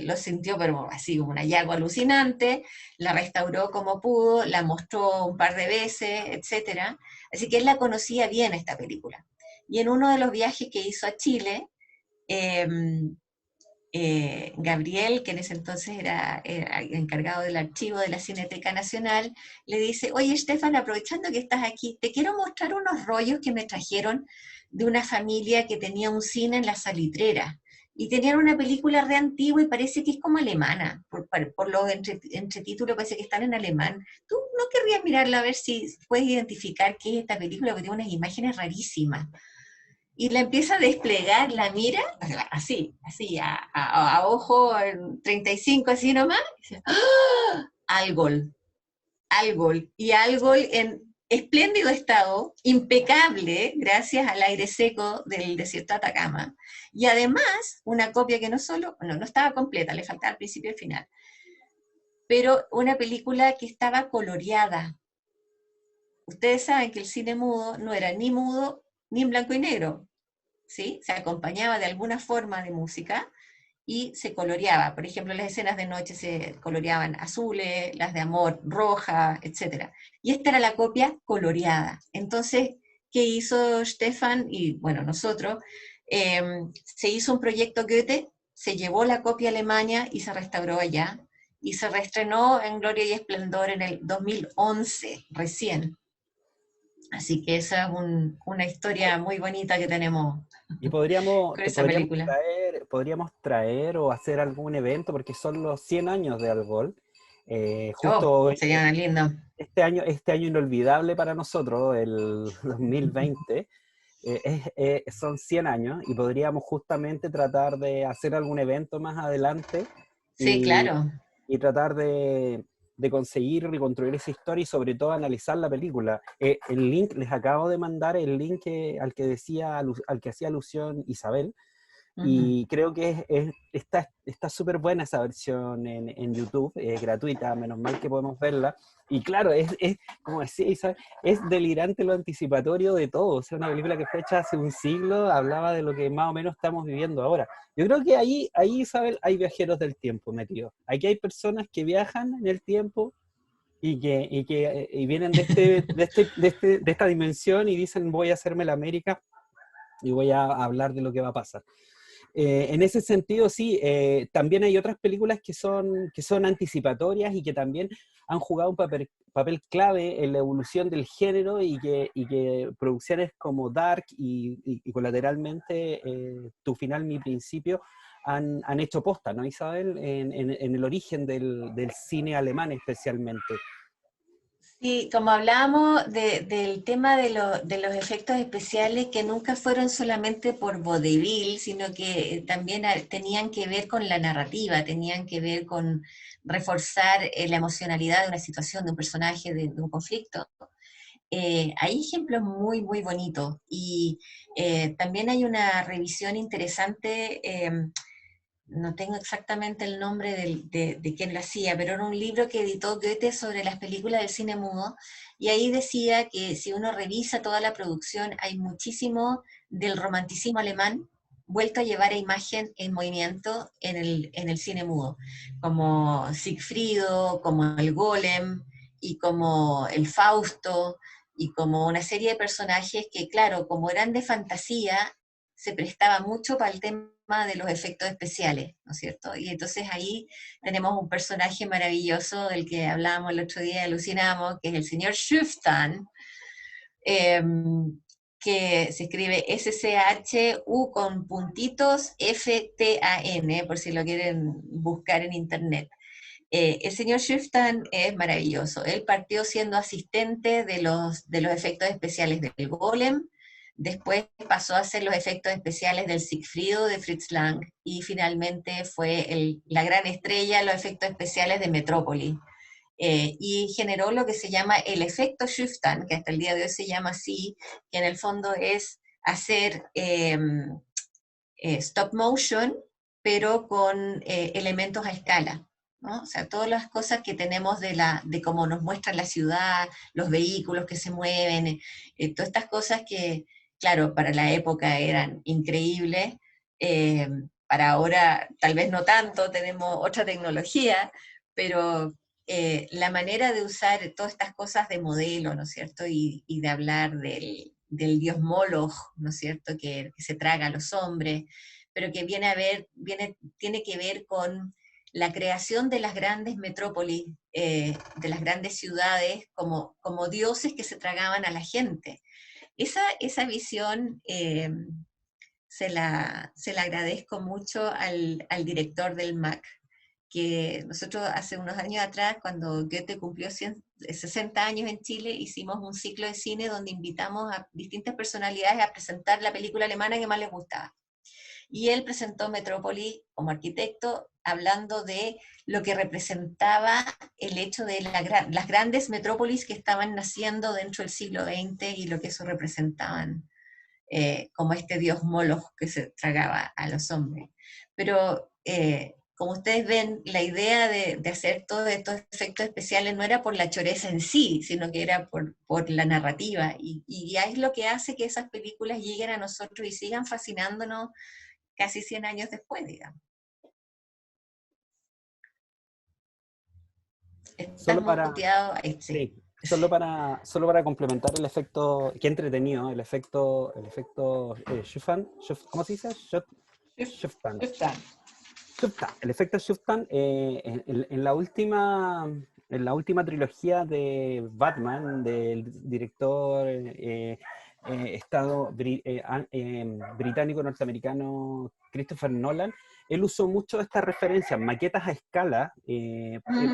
lo sintió pero así como un hallazgo alucinante, la restauró como pudo, la mostró un par de veces, etc. Así que él la conocía bien esta película. Y en uno de los viajes que hizo a Chile, eh, Gabriel, que en ese entonces era encargado del archivo de la Cineteca Nacional, le dice, oye, Estefan, aprovechando que estás aquí, te quiero mostrar unos rollos que me trajeron de una familia que tenía un cine en La Salitrera. Y tenían una película re antigua y parece que es como alemana, por los entretítulos parece que están en alemán. ¿Tú no querrías mirarla a ver si puedes identificar qué es esta película? Porque tiene unas imágenes rarísimas y la empieza a desplegar, la mira, así, a ojo 35, así nomás, y dice, ¡ah! Algol, Algol, y Algol en espléndido estado, impecable, gracias al aire seco del desierto de Atacama, y además una copia que no solo, no estaba completa, le faltaba al principio y al final, pero una película que estaba coloreada. Ustedes saben que el cine mudo no era ni mudo ni en blanco y negro, ¿sí? Se acompañaba de alguna forma de música y se coloreaba. Por ejemplo, las escenas de noche se coloreaban azules, las de amor roja, etc. Y esta era la copia coloreada. Entonces, ¿qué hizo Stefan? Y bueno, nosotros, se hizo un proyecto Goethe, se llevó la copia a Alemania y se restauró allá. Y se reestrenó en Gloria y Esplendor en el 2011, recién. Así que esa es una historia muy bonita que tenemos Y con esa película. podríamos traer o hacer algún evento, porque son los 100 años de Algol. Oh, Justo sería lindo. este año inolvidable para nosotros, el 2020, son 100 años y podríamos justamente tratar de hacer algún evento más adelante Sí, y, claro. y tratar de conseguir reconstruir esa historia y sobre todo analizar la película. El link, les acabo de mandar el link al que hacía alusión Isabel, Ujú. y creo que está súper buena esa versión en YouTube, gratuita, menos mal que podemos verla. Y claro, como decía Isabel, es delirante lo anticipatorio de todo. O sea, una película que fue hecha hace un siglo, hablaba de lo que más o menos estamos viviendo ahora. Yo creo que ahí Isabel, hay viajeros del tiempo metidos. Aquí hay personas que viajan en el tiempo y vienen de esta dimensión y dicen voy a hacerme la América y voy a hablar de lo que va a pasar. En ese sentido, sí, también hay otras películas que son anticipatorias y que también han jugado un papel clave en la evolución del género y que producciones como Dark y colateralmente Tu final, mi principio han hecho posta, ¿no, Isabel? En el origen del cine alemán especialmente. Sí, como hablábamos del tema de los efectos especiales que nunca fueron solamente por vodevil, sino que también tenían que ver con la narrativa, tenían que ver con reforzar la emocionalidad de una situación, de un personaje, de un conflicto. Hay ejemplos muy, muy bonitos y también hay una revisión interesante. No tengo exactamente el nombre de quién lo hacía, pero era un libro que editó Goethe sobre las películas del cine mudo, y ahí decía que si uno revisa toda la producción, hay muchísimo del romanticismo alemán vuelto a llevar a imagen en movimiento en el cine mudo, como Siegfriedo, como el Golem, y como el Fausto, y como una serie de personajes que, claro, como eran de fantasía, se prestaba mucho para el tema de los efectos especiales, ¿no es cierto? Y entonces ahí tenemos un personaje maravilloso del que hablábamos el otro día, alucinamos, que es el señor Schuftan, eh, que se escribe SCHU con puntitos FTAN, por si lo quieren buscar en internet. El señor Schuftan es maravilloso. Él partió siendo asistente de los efectos especiales del Golem, después pasó a hacer los efectos especiales del Siegfriedo de Fritz Lang y finalmente fue la gran estrella de los efectos especiales de Metrópolis. Y generó lo que se llama el efecto Schuftan, que hasta el día de hoy se llama así, que en el fondo es hacer stop motion, pero con elementos a escala, ¿no? O sea, todas las cosas que tenemos de cómo nos muestra la ciudad, los vehículos que se mueven, todas estas cosas que, claro, para la época eran increíbles, para ahora tal vez no tanto, tenemos otra tecnología, pero la manera de usar todas estas cosas de modelo, ¿no es cierto? Y de hablar del dios Moloch, ¿no es cierto? Que se traga a los hombres, pero que tiene que ver con la creación de las grandes metrópolis, de las grandes ciudades, como dioses que se tragaban a la gente. Esa visión se la agradezco mucho al director del MAC, que nosotros hace unos años atrás, cuando Goethe cumplió 60 años en Chile, hicimos un ciclo de cine donde invitamos a distintas personalidades a presentar la película alemana que más les gustaba. Y él presentó Metrópoli como arquitecto, hablando de lo que representaba el hecho de las grandes metrópolis que estaban naciendo dentro del siglo XX y lo que eso representaban, como este dios Moloch que se tragaba a los hombres. Pero como ustedes ven, la idea de hacer todos estos efectos especiales no era por la choreza en sí, sino que era por la narrativa. Y es lo que hace que esas películas lleguen a nosotros y sigan fascinándonos casi 100 años después, digamos. Solo Estás para, muteado, sí. sí, solo para complementar el efecto, qué entretenido, el efecto Schuftan, ¿cómo se dice? Schuftan. Está. Schuftan. El efecto Schuftan, en la última trilogía de Batman, del director británico norteamericano Christopher Nolan, él usó mucho de estas referencias, maquetas a escala,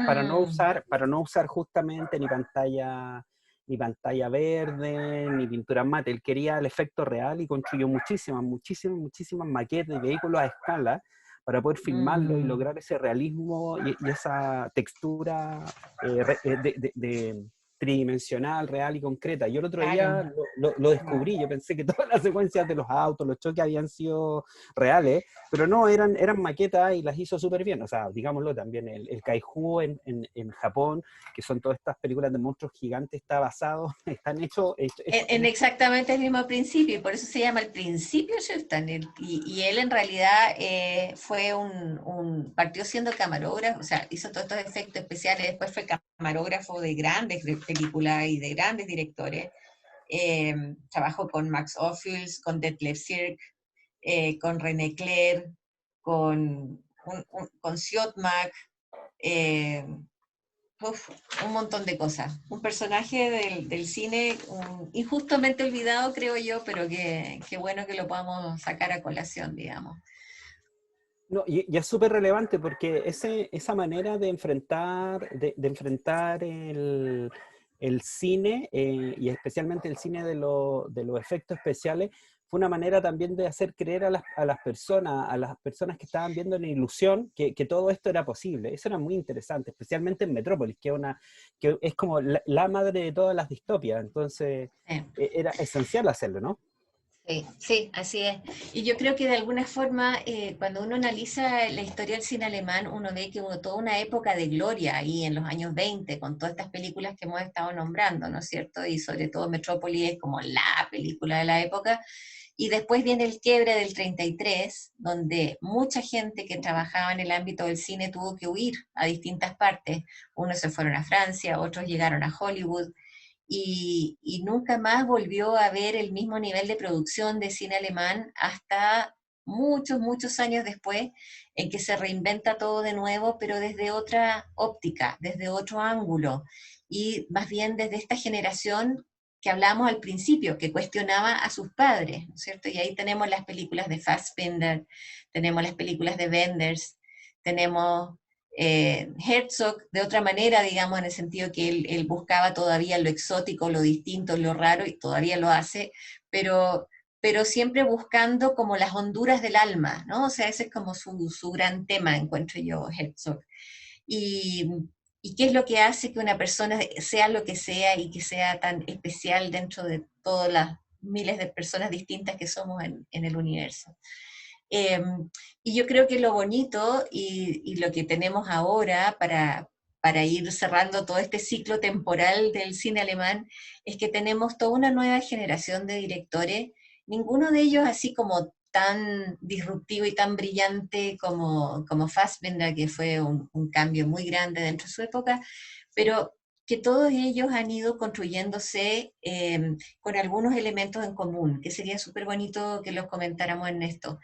para no usar justamente ni pantalla verde, ni pintura mate. Él quería el efecto real y construyó muchísimas maquetas de vehículos a escala para poder filmarlo y lograr ese realismo y esa textura tridimensional, real y concreta. Yo el otro Claro. día lo descubrí, yo pensé que todas las secuencias de los autos, los choques habían sido reales, pero no, eran maquetas y las hizo súper bien. O sea, digámoslo también, el Kaiju en Japón, que son todas estas películas de monstruos gigantes, está basado, están hechos En exactamente el mismo principio, y por eso se llama el principio Shustan. Y él en realidad partió siendo camarógrafo, o sea, hizo todos estos efectos especiales, después fue camarógrafo de grandes películas y de grandes directores. Trabajó con Max Ophüls, con Detlef Sierck, con René Clair, con Siodmak, eh, un montón de cosas. Un personaje del cine injustamente olvidado, creo yo, pero que bueno que lo podamos sacar a colación, digamos. No, y es súper relevante porque esa manera de enfrentar el cine, y especialmente el cine de los efectos especiales, fue una manera también de hacer creer a las personas que estaban viendo en ilusión que todo esto era posible. Eso era muy interesante, especialmente en Metrópolis, que es como la madre de todas las distopias. Entonces, Eh. era esencial hacerlo, ¿no? Sí, sí, así es. Y yo creo que de alguna forma, cuando uno analiza la historia del cine alemán, uno ve que hubo toda una época de gloria ahí en los años 20, con todas estas películas que hemos estado nombrando, ¿no es cierto? Y sobre todo Metrópolis es como la película de la época. Y después viene el quiebre del 33, donde mucha gente que trabajaba en el ámbito del cine tuvo que huir a distintas partes. Unos se fueron a Francia, otros llegaron a Hollywood, y nunca más volvió a ver el mismo nivel de producción de cine alemán hasta muchos, muchos años después, en que se reinventa todo de nuevo, pero desde otra óptica, desde otro ángulo, y más bien desde esta generación que hablábamos al principio, que cuestionaba a sus padres, ¿no es cierto? Y ahí tenemos las películas de Fassbinder, tenemos las películas de Wenders, tenemos Herzog de otra manera, digamos, en el sentido que él buscaba todavía lo exótico, lo distinto, lo raro, y todavía lo hace, pero siempre buscando como las honduras del alma, ¿no? O sea, ese es como su gran tema, encuentro yo, Herzog. Y, y qué es lo que hace que una persona sea lo que sea y que sea tan especial dentro de todas las miles de personas distintas que somos en el universo. Eh, y yo creo que lo bonito y lo que tenemos ahora para ir cerrando todo este ciclo temporal del cine alemán es que tenemos toda una nueva generación de directores, ninguno de ellos así como tan disruptivo y tan brillante como Fassbinder, que fue un cambio muy grande dentro de su época, pero que todos ellos han ido construyéndose con algunos elementos en común, que sería súper bonito que los comentáramos en esto.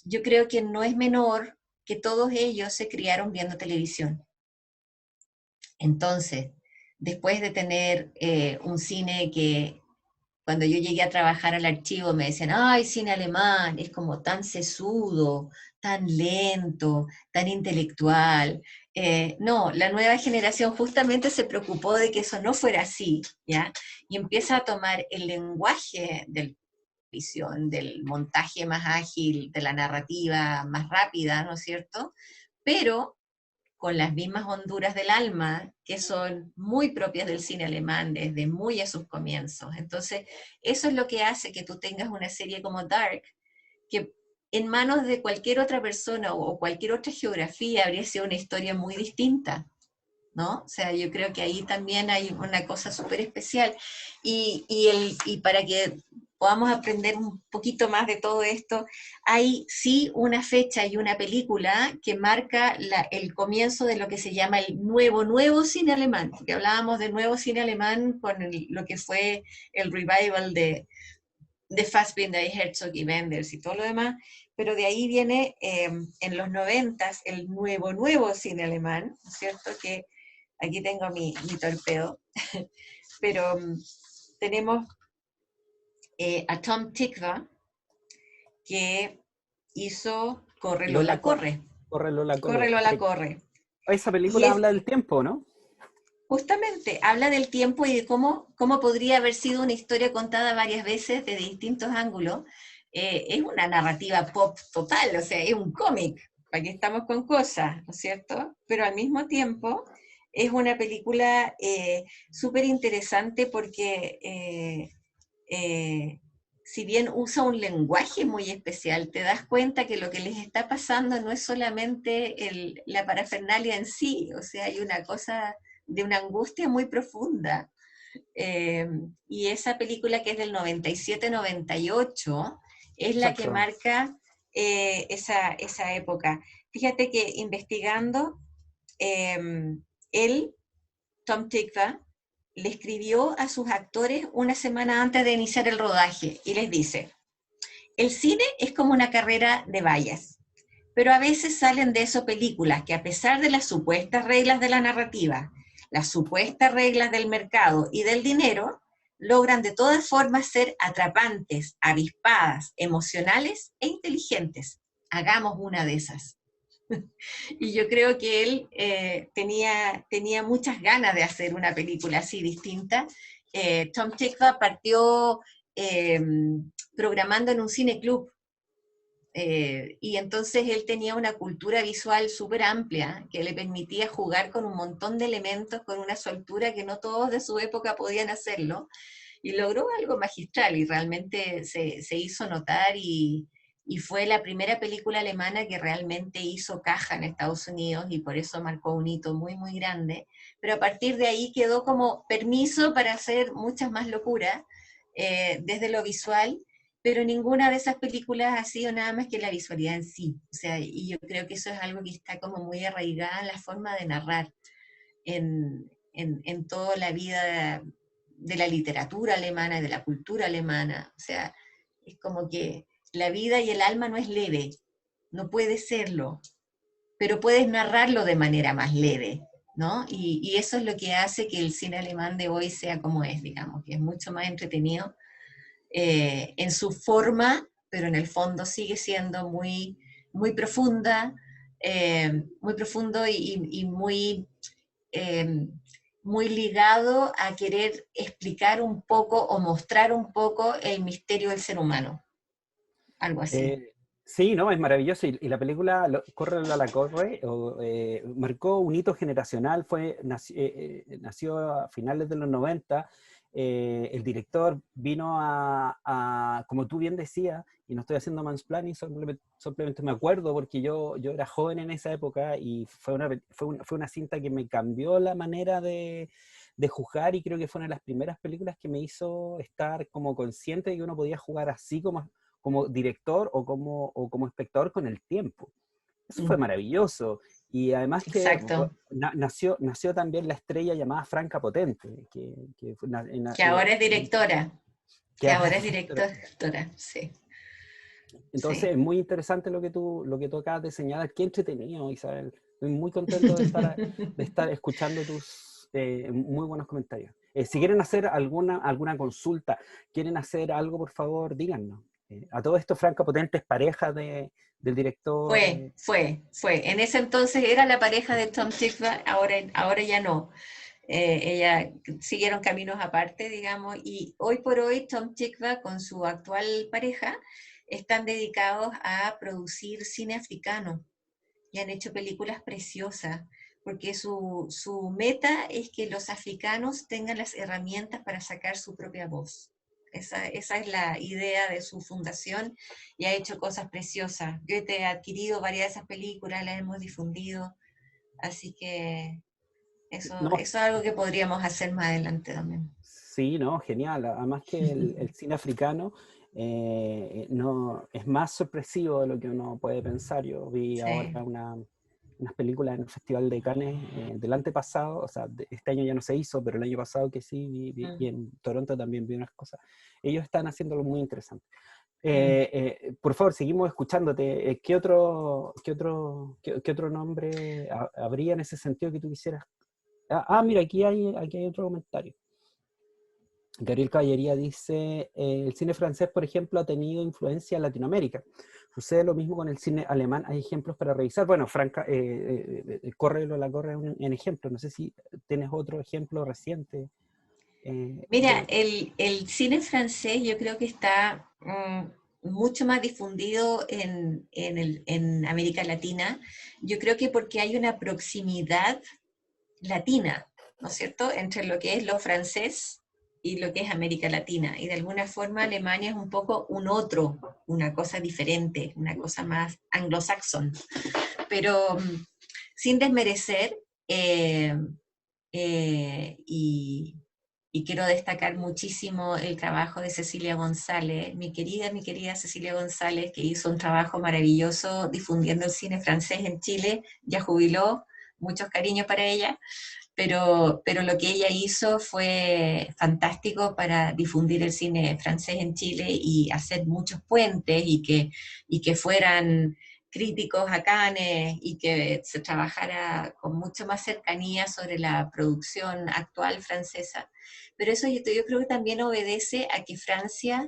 Yo creo que no es menor que todos ellos se criaron viendo televisión. Entonces, después de tener un cine que cuando yo llegué a trabajar al archivo me decían, ay, cine alemán, es como tan sesudo, tan lento, tan intelectual. No, la nueva generación justamente se preocupó de que eso no fuera así, ¿ya? Y empieza a tomar el lenguaje del visión, del montaje más ágil, de la narrativa más rápida, ¿no es cierto? Pero con las mismas honduras del alma que son muy propias del cine alemán desde muy a sus comienzos. Entonces, eso es lo que hace que tú tengas una serie como Dark, que en manos de cualquier otra persona o cualquier otra geografía habría sido una historia muy distinta, ¿no? O sea, yo creo que ahí también hay una cosa súper especial. Y para que podamos aprender un poquito más de todo esto, hay sí una fecha y una película que marca el comienzo de lo que se llama el nuevo cine alemán, porque hablábamos de nuevo cine alemán con lo que fue el revival de Fassbinder y Herzog y Wenders y todo lo demás, pero de ahí viene en los 90 el nuevo cine alemán, ¿no es cierto? Que aquí tengo mi torpedo, pero tenemos a Tom Tykwer, que hizo Corre Lola Lola Corre, corre, Lola Corre corre. Lola Corre. Esa Y película es habla del tiempo, ¿no? justamente, habla del tiempo y de cómo podría haber sido una historia contada varias veces desde distintos ángulos. Es una narrativa pop total, o sea, es un cómic, para que estamos con cosas, ¿no es cierto? Pero al mismo tiempo es una película súper interesante porque si bien usa un lenguaje muy especial, te das cuenta que lo que les está pasando no es solamente la parafernalia en sí, o sea, hay una cosa de una angustia muy profunda. Eh, y esa película que es del 97-98 es la que Exacto. marca esa época. Fíjate que investigando, eh, él, Tom Tykwer, le escribió a sus actores una semana antes de iniciar el rodaje y les dice: el cine es como una carrera de vallas, pero a veces salen de eso películas que, a pesar de las supuestas reglas de la narrativa, las supuestas reglas del mercado y del dinero, logran de todas formas ser atrapantes, avispadas, emocionales e inteligentes. Hagamos una de esas. Y yo creo que él tenía muchas ganas de hacer una película así distinta. Tom Tykwer partió eh, programando en un cineclub, y entonces él tenía una cultura visual súper amplia que le permitía jugar con un montón de elementos con una soltura que no todos de su época podían hacerlo, y logró algo magistral y realmente se hizo notar, y fue la primera película alemana que realmente hizo caja en Estados Unidos, y por eso marcó un hito muy, muy grande. Pero a partir de ahí quedó como permiso para hacer muchas más locuras desde lo visual, pero ninguna de esas películas ha sido nada más que la visualidad en sí. O sea, y yo creo que eso es algo que está como muy arraigada en la forma de narrar, en toda la vida de la literatura alemana, de la cultura alemana. O sea, es como que la vida y el alma no es leve, no puede serlo, pero puedes narrarlo de manera más leve, ¿no? Y eso es lo que hace que el cine alemán de hoy sea como es, digamos, que es mucho más entretenido en su forma, pero en el fondo sigue siendo muy, muy profunda, muy profundo y muy, eh, muy ligado a querer explicar un poco o mostrar un poco el misterio del ser humano, algo así. Sí, no, es maravilloso. Y la película Corre la corre marcó un hito generacional. Nació a finales de los 90. El director vino como tú bien decías, y no estoy haciendo mansplaining, simplemente me acuerdo porque yo era joven en esa época, y fue una cinta que me cambió la manera de jugar, y creo que fue una de las primeras películas que me hizo estar como consciente de que uno podía jugar así como director o como espectador con el tiempo. Eso fue Mm, maravilloso. Y además que exacto. nació también la estrella llamada Franca Potente, Que ahora es directora, que que ahora ahora es es directora. directora, sí, Entonces sí. es muy interesante lo que tú acabas de señalar. Qué entretenido, Isabel. Estoy muy contento de estar escuchando tus muy buenos comentarios. Si quieren hacer alguna consulta, quieren hacer algo, por favor, díganos. A todo esto, Franca Potente es pareja del director. Fue. En ese entonces era la pareja de Tom Tykwer, ahora ya no. Ella siguieron caminos aparte, digamos, y hoy por hoy Tom Tykwer con su actual pareja están dedicados a producir cine africano y han hecho películas preciosas, porque su meta es que los africanos tengan las herramientas para sacar su propia voz. Esa es la idea de su fundación, y ha hecho cosas preciosas. Yo he adquirido varias de esas películas, las hemos difundido, así que eso No, es algo que podríamos hacer más adelante también. sí, no, genial. Además que el cine africano no, es más sorpresivo de lo que uno puede pensar. Yo vi Sí. ahora unas películas en el Festival de Cannes del antepasado, o sea, este año ya no se hizo, pero el año pasado que sí, y Mm, en Toronto también vi unas cosas. Ellos están haciéndolo muy interesante. mm. Por favor, seguimos escuchándote. ¿Qué otro nombre habría en ese sentido que tú quisieras? Mira, aquí hay otro comentario. Gabriel Caballería dice, el cine francés, por ejemplo, ha tenido influencia en Latinoamérica. Sucede lo mismo con el cine alemán, hay ejemplos para revisar. Bueno, Franca, Corre la corre es un ejemplo. No sé si tienes otro ejemplo reciente. Mira, el cine francés yo creo que está mucho más difundido en América Latina. Yo creo que porque hay una proximidad latina, ¿no es cierto?, entre lo que es lo francés y lo que es América Latina. Y de alguna forma Alemania es un poco un otro, una cosa diferente, una cosa más anglosaxón. Pero sin desmerecer, eh, y quiero destacar muchísimo el trabajo de Cecilia González, mi querida Cecilia González, que hizo un trabajo maravilloso difundiendo el cine francés en Chile, ya jubiló, muchos cariños para ella, pero lo que ella hizo fue fantástico para difundir el cine francés en Chile y hacer muchos puentes y que fueran críticos a Cannes y que se trabajara con mucho más cercanía sobre la producción actual francesa. Pero eso yo creo que también obedece a que Francia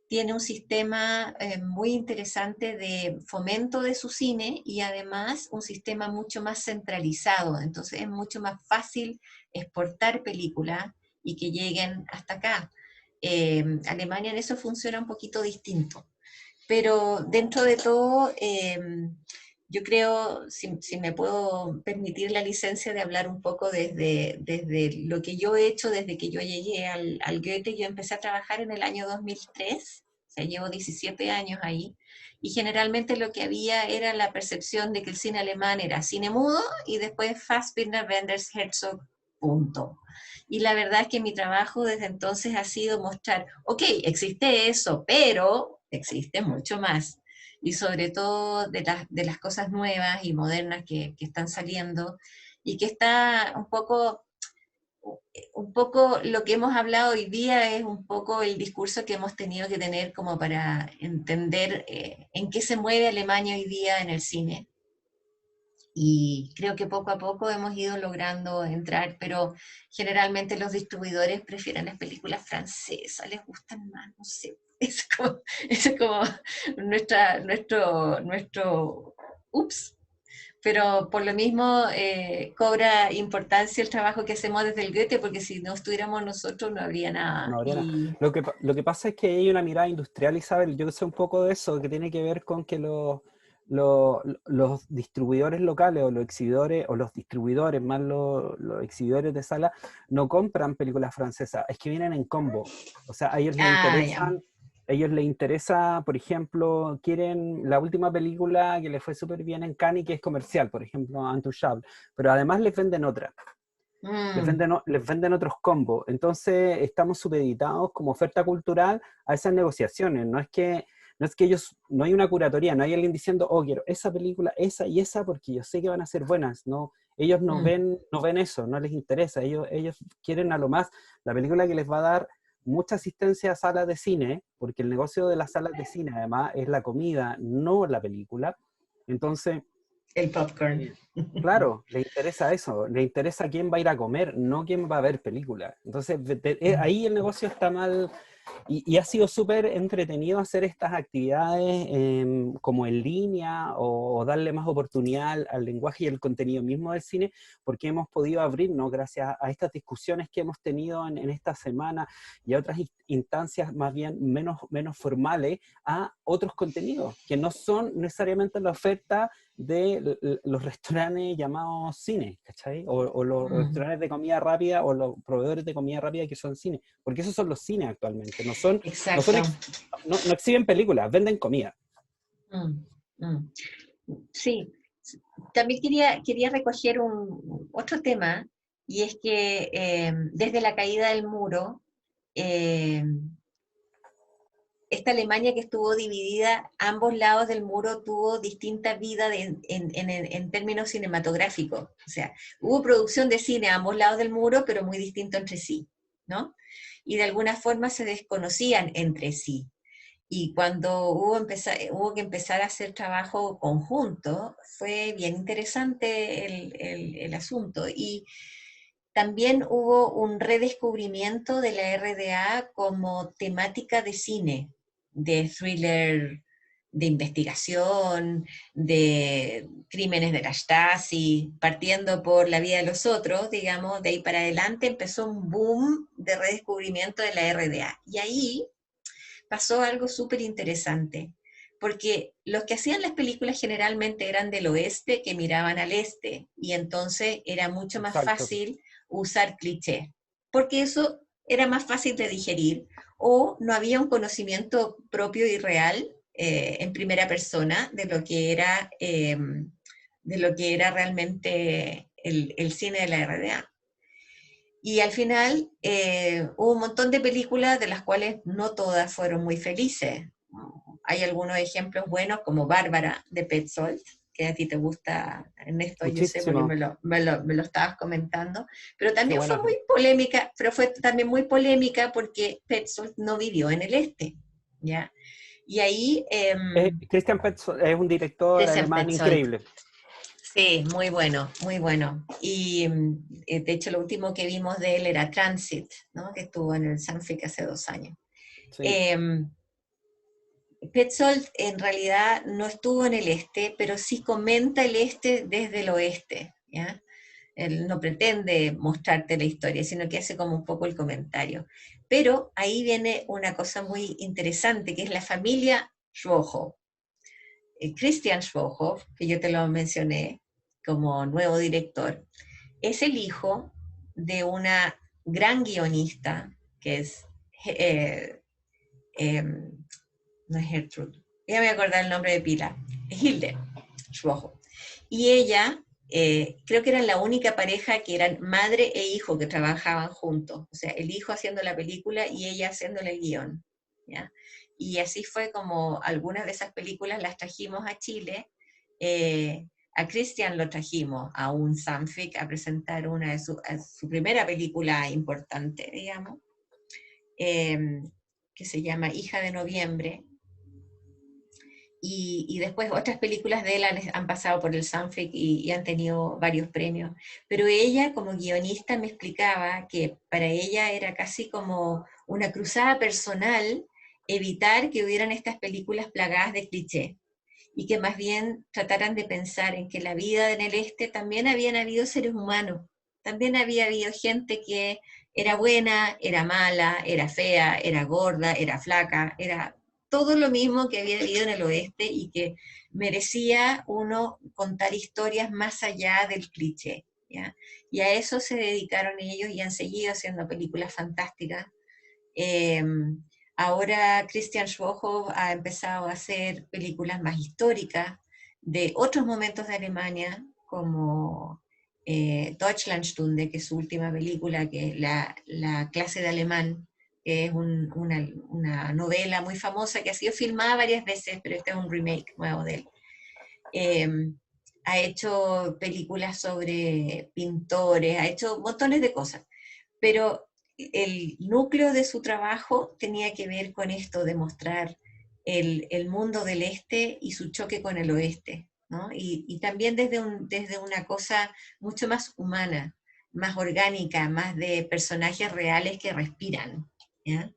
tiene un sistema muy interesante de fomento de su cine y además un sistema mucho más centralizado. Entonces es mucho más fácil exportar películas y que lleguen hasta acá. Alemania en eso funciona un poquito distinto. Pero dentro de todo, yo creo, si me puedo permitir la licencia de hablar un poco desde lo que yo he hecho desde que yo llegué al Goethe, yo empecé a trabajar en el año 2003, o sea, llevo 17 años ahí, y generalmente lo que había era la percepción de que el cine alemán era cine mudo y después Fassbinder, Wenders, Herzog, punto. Y la verdad es que mi trabajo desde entonces ha sido mostrar, ok, existe eso, pero existe mucho más. Y sobre todo de las cosas nuevas y modernas que están saliendo y que está un poco lo que hemos hablado hoy día es un poco el discurso que hemos tenido que tener como para entender en qué se mueve Alemania hoy día en el cine. Y creo que poco a poco hemos ido logrando entrar, pero generalmente los distribuidores prefieren las películas francesas, les gustan más, no sé. Es como nuestro, ups, pero por lo mismo cobra importancia el trabajo que hacemos desde el Goethe, porque si no estuviéramos nosotros no habría nada. No habría nada. Y, Lo que pasa es que hay una mirada industrial, Isabel. Yo sé un poco de eso, que tiene que ver con que los distribuidores locales o los exhibidores, o los distribuidores más los exhibidores de sala, no compran películas francesas, es que vienen en combo. O sea, ya. a ellos les interesa, por ejemplo, quieren la última película que les fue súper bien en Cannes y que es comercial, por ejemplo, Intouchable, pero además les venden otra. Mm, Les venden otros combos. Entonces, estamos supeditados como oferta cultural a esas negociaciones. No es que ellos, no hay una curatoría, no hay alguien diciendo, oh, quiero esa película, esa y esa, porque yo sé que van a ser buenas. No, ellos mm, no ven eso, no les interesa. Ellos quieren a lo más la película que les va a dar mucha asistencia a salas de cine, porque el negocio de las salas de cine, además, es la comida, no la película. Entonces, el popcorn. eh, claro, le interesa eso, le interesa quién va a ir a comer, no quién va a ver películas. Entonces, ahí el negocio está mal y ha sido súper entretenido hacer estas actividades como en línea o darle más oportunidad al lenguaje y al contenido mismo del cine, porque hemos podido abrirnos gracias a estas discusiones que hemos tenido en esta semana y a otras instancias más bien menos formales a otros contenidos que no son necesariamente la oferta de los restaurantes llamados cine, ¿cachai? O los Mm, restaurantes de comida rápida o los proveedores de comida rápida que son cine, porque esos son los cines actualmente, no, exacto. no exhiben películas, venden comida. Mm, mm. Sí, también quería recoger otro tema, y es que desde la caída del muro, eh, esta Alemania que estuvo dividida, ambos lados del muro tuvo distinta vida en términos cinematográficos. O sea, hubo producción de cine a ambos lados del muro, pero muy distinto entre sí, ¿no? Y de alguna forma se desconocían entre sí. Y cuando hubo que empezar a hacer trabajo conjunto, fue bien interesante el asunto. Y también hubo un redescubrimiento de la RDA como temática de cine, de thriller, de investigación, de crímenes de la Stasi, partiendo por La vida de los otros, digamos, de ahí para adelante empezó un boom de redescubrimiento de la RDA. Y ahí pasó algo súper interesante, porque los que hacían las películas generalmente eran del oeste que miraban al este, y entonces era mucho más Exacto. fácil usar clichés, porque eso era más fácil de digerir, o no había un conocimiento propio y real en primera persona de lo que era realmente el cine de la RDA. Y al final hubo un montón de películas de las cuales no todas fueron muy felices. Hay algunos ejemplos buenos como Bárbara de Petzold, que a ti te gusta, Ernesto, yo sé porque Muchísimo. me lo estabas comentando, pero Qué también fue bueno. muy polémica, pero fue también muy polémica porque Petzold no vivió en el este, ¿ya? Y ahí, Christian Petzold es un director Christian alemán Petzold, increíble. sí, muy bueno, muy bueno. Y de hecho lo último que vimos de él era Transit, ¿no? Que estuvo en el Sanfic hace 2 años. Sí. Eh, Petzold en realidad no estuvo en el este, pero sí comenta el este desde el oeste, ¿ya? Él no pretende mostrarte la historia, sino que hace como un poco el comentario. Pero ahí viene una cosa muy interesante, que es la familia Schwojo. Christian Schwojo, que yo te lo mencioné como nuevo director, es el hijo de una gran guionista, que es eh, eh, no es Gertrude, ya me voy a acordar el nombre de pila, Hilde Schwojo. Y ella, creo que eran la única pareja que eran madre e hijo que trabajaban juntos, o sea, el hijo haciendo la película y ella haciéndole el guión, ¿ya? Y así fue como algunas de esas películas las trajimos a Chile. A Christian lo trajimos a un Sanfic a presentar una de su primera película importante, digamos, eh, que se llama Hija de Noviembre, y después otras películas de él han pasado por el Sanfic y han tenido varios premios. Pero ella, como guionista, me explicaba que para ella era casi como una cruzada personal evitar que hubieran estas películas plagadas de cliché y que más bien trataran de pensar en que la vida en el este también habían habido seres humanos, también había habido gente que era buena, era mala, era fea, era gorda, era flaca, era todo lo mismo que había habido en el oeste y que merecía uno contar historias más allá del cliché, ¿ya? Y a eso se dedicaron ellos y han seguido haciendo películas fantásticas. Eh, Ahora Christian Schwojo ha empezado a hacer películas más históricas de otros momentos de Alemania, como Deutschlandstunde, que es su última película, que es la clase de alemán, que es una novela muy famosa que ha sido filmada varias veces, pero este es un remake nuevo de él. Eh, Ha hecho películas sobre pintores, ha hecho montones de cosas, pero el núcleo de su trabajo tenía que ver con esto de mostrar el mundo del este y su choque con el oeste, ¿no? Y también desde una cosa mucho más humana, más orgánica, más de personajes reales que respiran, ¿ya?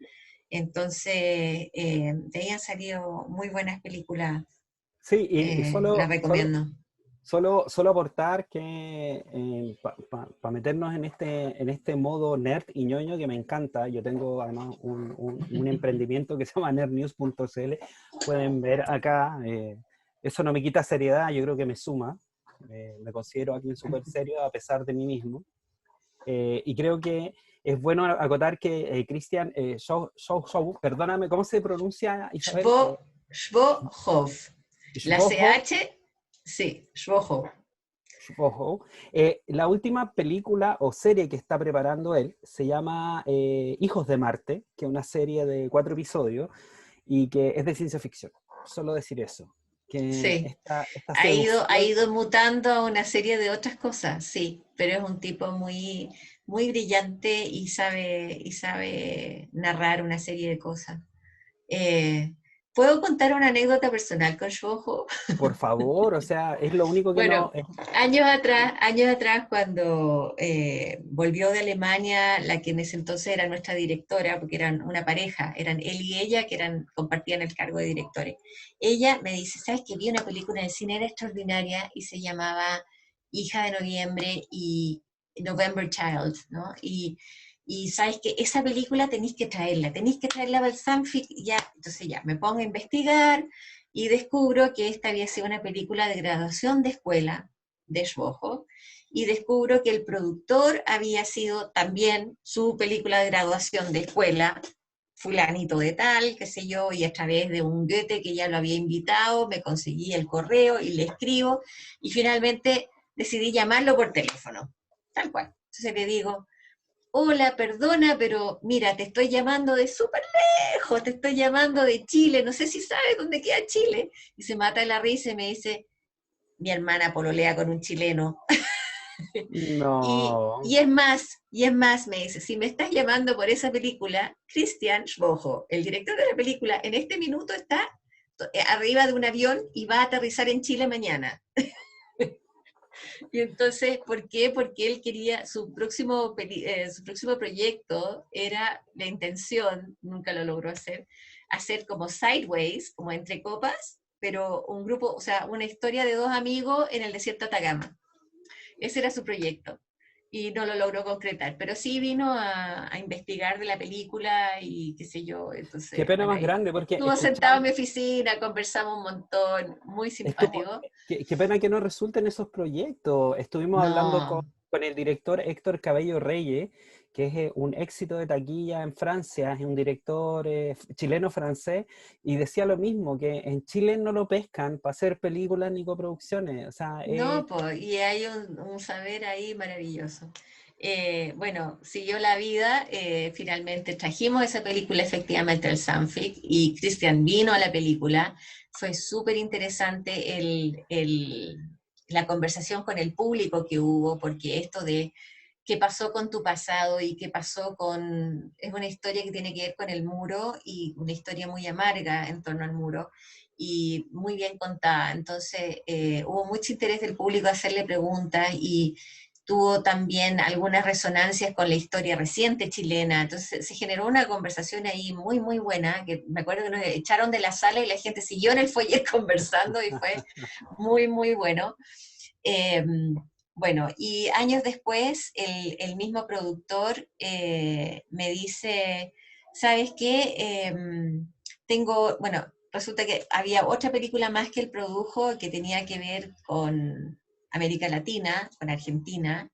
Entonces, de ahí han salido muy buenas películas, Sí, y las recomiendo. solo aportar que para meternos en este modo nerd y ñoño que me encanta, yo tengo además un emprendimiento que se llama nerdnews.cl, pueden ver acá, eso no me quita seriedad, yo creo que me suma, me considero alguien súper serio a pesar de mí mismo, y creo que es bueno acotar que Christian perdóname, ¿cómo se pronuncia, Isabel? Schwohoff. La Schwohoff, CH, sí, Schwohoff. Ojo. La última película o serie que está preparando él se llama Hijos de Marte, que es una serie de 4 episodios y que es de ciencia ficción. Solo decir eso, que Sí, esta ha seducción, ido mutando a una serie de otras cosas, sí, pero es un tipo muy, muy brillante y sabe narrar una serie de cosas. Eh, ¿Puedo contar una anécdota personal con Shoho? por favor, o sea, es lo único que no... Bueno, años atrás cuando volvió de Alemania, la que en ese entonces era nuestra directora, porque eran una pareja, eran él y ella que compartían el cargo de directores. Ella me dice, ¿sabes que vi una película en el cine, era extraordinaria y se llamaba Hija de Noviembre y November Child, ¿no? Y sabes que esa película tenéis que traerla al Sanfic, ya, entonces ya, me pongo a investigar, y descubro que esta había sido una película de graduación de escuela de Schwojo, y descubro que el productor había sido también su película de graduación de escuela, fulanito de tal, qué sé yo, y a través de un Goethe que ya lo había invitado, me conseguí el correo y le escribo, y finalmente decidí llamarlo por teléfono, tal cual. Entonces le digo, hola, perdona, pero mira, te estoy llamando de súper lejos, te estoy llamando de Chile, no sé si sabes dónde queda Chile. Y se mata de la risa y me dice, mi hermana pololea con un chileno. No. Y es más, me dice, si me estás llamando por esa película, Christian Schwojo, el director de la película, en este minuto está arriba de un avión y va a aterrizar en Chile mañana. Y entonces, ¿por qué? Porque él quería, su próximo proyecto era la intención, nunca lo logró hacer como Sideways, como Entre Copas, pero un grupo, o sea, una historia de dos amigos en el desierto de Atacama. Ese era su proyecto y no lo logró concretar, pero sí vino a investigar de la película y qué sé yo, Qué entonces, pena bueno, más ahí grande, porque estuvo sentado en mi oficina, conversamos un montón, muy estuvo, simpático. qué pena que no resulten esos proyectos. Estuvimos hablando No, con el director Héctor Cabello Reyes, que es un éxito de taquilla en Francia, es un director chileno-francés, y decía lo mismo, que en Chile no lo pescan para hacer películas ni coproducciones. O sea, no, pues, y hay un saber ahí maravilloso. Bueno, siguió la vida, finalmente trajimos esa película efectivamente al Sanfic y Christian vino a la película. Fue súper interesante la conversación con el público que hubo, porque esto de qué pasó con tu pasado y qué pasó con... Es una historia que tiene que ver con el muro y una historia muy amarga en torno al muro y muy bien contada. Entonces, hubo mucho interés del público a hacerle preguntas y tuvo también algunas resonancias con la historia reciente chilena. Entonces, se generó una conversación ahí muy, muy buena, que me acuerdo que nos echaron de la sala y la gente siguió en el foyer conversando y fue muy, muy bueno. Eh, bueno, y años después, el mismo productor me dice, ¿sabes qué? Bueno, resulta que había otra película más que él produjo que tenía que ver con América Latina, con Argentina,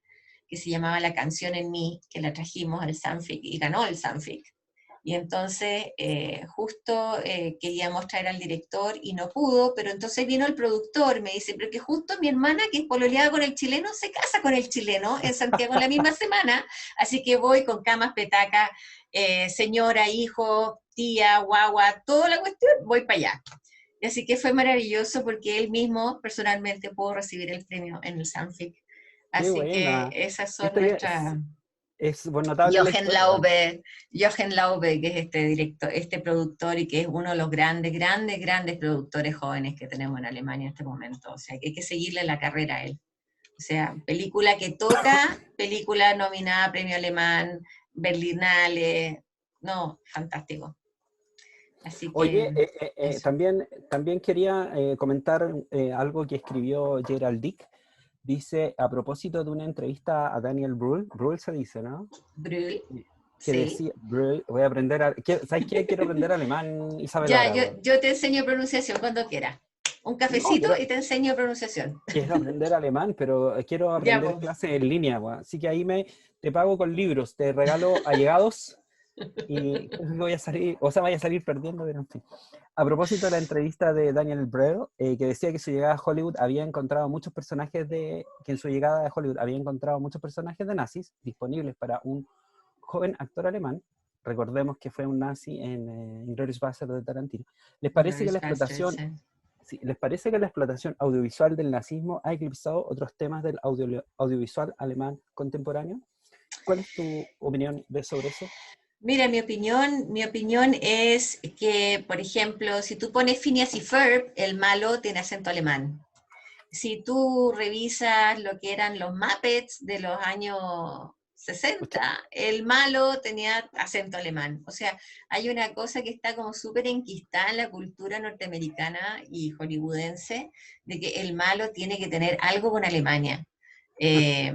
que se llamaba La canción en mí, que la trajimos al Sanfic y ganó el Sanfic. Y entonces justo queríamos traer al director y no pudo, pero entonces vino el productor, me dice, pero que justo mi hermana que es pololeada con el chileno se casa con el chileno en Santiago en la misma semana, así que voy con camas, petaca, señora, hijo, tía, guagua, toda la cuestión, voy para allá. Y así que fue maravilloso porque él mismo personalmente pudo recibir el premio en el Sanfic. qué Así que buena. esas son Este nuestras... es bueno, notable la Jochen historia. Laube, Jochen Laube, que es este director, este productor y que es uno de los grandes, grandes, grandes productores jóvenes que tenemos en Alemania en este momento. O sea, que hay que seguirle la carrera a él. O sea, película que toca, película nominada a Premio Alemán, Berlinale, no, fantástico. Así Oye, que eso. también quería comentar algo que escribió Gerald Dick. Dice, a propósito de una entrevista a Daniel Brühl, Brühl se dice, ¿no? Brühl, Que sí. decía, Brühl, voy a aprender, ¿sabes qué? Quiero aprender alemán, Isabel, Ya, ahora, yo, weón. yo te enseño pronunciación cuando quieras. Un No, cafecito y te enseño pronunciación. quiero aprender alemán, pero quiero Ya, aprender pues. clases en línea, weón. Así que ahí te pago con libros, te regalo allegados y creo que voy a salir, o sea, vaya a salir perdiendo, pero en fin. A propósito de la entrevista de Daniel Brühl, que decía que su llegada a Hollywood había encontrado muchos personajes que en su llegada a Hollywood había encontrado muchos personajes de nazis disponibles para un joven actor alemán. Recordemos que fue un nazi en Inglourious Basterds de Tarantino. ¿Les parece que Glorious la Bastards. explotación, sí, les parece que la explotación audiovisual del nazismo ha eclipsado otros temas del audiovisual alemán contemporáneo? ¿Cuál es tu opinión sobre eso? Mira, mi opinión es que, por ejemplo, si tú pones Phineas y Ferb, el malo tiene acento alemán. Si tú revisas lo que eran los Muppets de los años 60, el malo tenía acento alemán. O sea, hay una cosa que está como súper enquistada en la cultura norteamericana y hollywoodense, de que el malo tiene que tener algo con Alemania. Eh,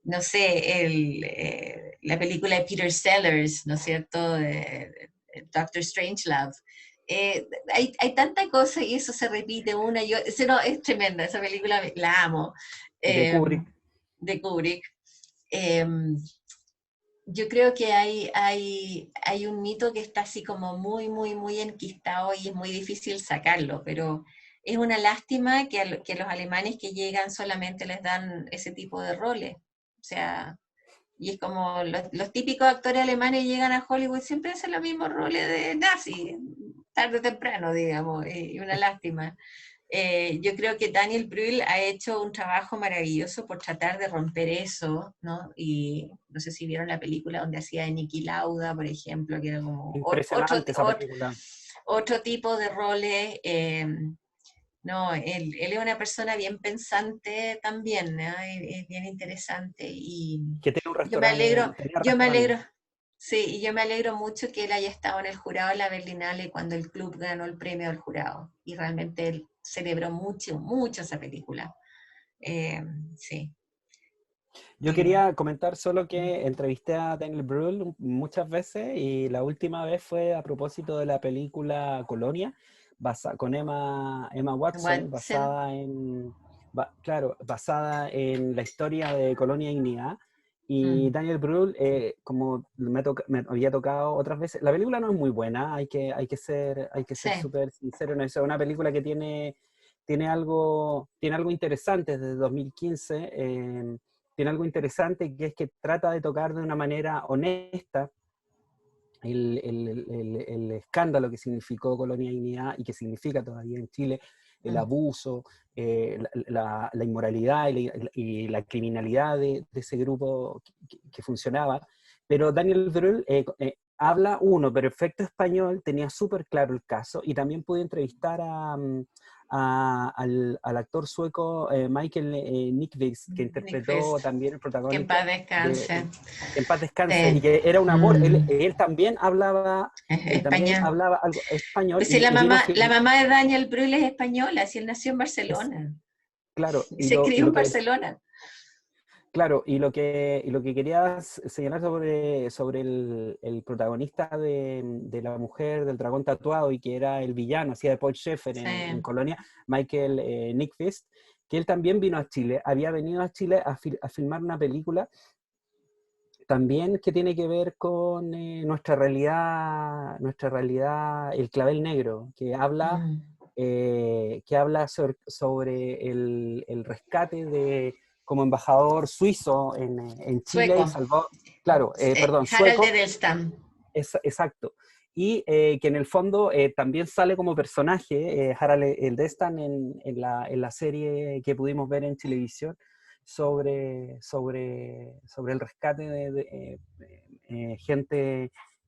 no sé, la película de Peter Sellers, ¿no es cierto? Doctor Strangelove. Hay tanta cosa y eso se repite una y otra. No, es tremenda, esa película la amo, De eh, Kubrick. de Kubrick. Eh, yo creo que hay un mito que está así como muy, muy, muy enquistado y es muy difícil sacarlo, pero es una lástima que los alemanes que llegan solamente les dan ese tipo de roles. O sea, y es como los típicos actores alemanes llegan a Hollywood, siempre hacen los mismos roles de nazi, tarde o temprano, digamos, y una lástima. Yo creo que Daniel Brühl ha hecho un trabajo maravilloso por tratar de romper eso, ¿no? Y no sé si vieron la película donde hacía de Niki Lauda, por ejemplo, que era como Impresionante esa película. otro tipo de roles. No, él es una persona bien pensante también, ¿no? Es bien interesante y Que tiene un yo me alegro, restaurante, tenía yo me restaurante. alegro, sí, y yo me alegro mucho que él haya estado en el jurado de la Berlinale cuando el club ganó el premio del jurado y realmente él celebró mucho, mucho esa película. Eh, sí. Yo quería comentar solo que entrevisté a Daniel Brühl muchas veces y la última vez fue a propósito de la película Colonia, con Emma Watson, Watson, claro, basada en la historia de Colonia Dignidad. Y mm, Daniel Brühl, como me había tocado otras veces, la película no es muy buena, hay que sí, ser súper sincero en eso. Es una película que tiene algo interesante desde 2015. Tiene algo interesante que es que trata de tocar de una manera honesta el escándalo que significó Colonia Dignidad y que significa todavía en Chile, el mm, abuso, la inmoralidad y la criminalidad de ese grupo que funcionaba. Pero Daniel Brühl habla uno perfecto español, tenía súper claro el caso y también pude entrevistar al actor sueco Michael Nyqvist, que interpretó Nyqvist, también el que en paz protagonista descanse. en paz descanse, y Sí. que era un amor. Mm, Él también España. hablaba algo español, Pues si y vino la film, mamá de Daniel Brühl es española, si él nació en es Barcelona, claro, y se y crió lo en que Barcelona. claro, y lo que quería señalar sobre el protagonista de La mujer del dragón tatuado y que era el villano, hacía de Paul Schaeffer en Sí. Colonia, Michael Nyqvist, que él también vino a Chile, había venido a Chile a filmar una película también que tiene que ver con nuestra realidad, El clavel negro, Mm. que habla sobre el rescate de como embajador suizo en Chile y Sueco. salvó, claro, perdón, Harald sueco, Edelstam. exacto. Y que en el fondo también sale como personaje Harald Eldestan en la serie que pudimos ver en televisión sobre el rescate de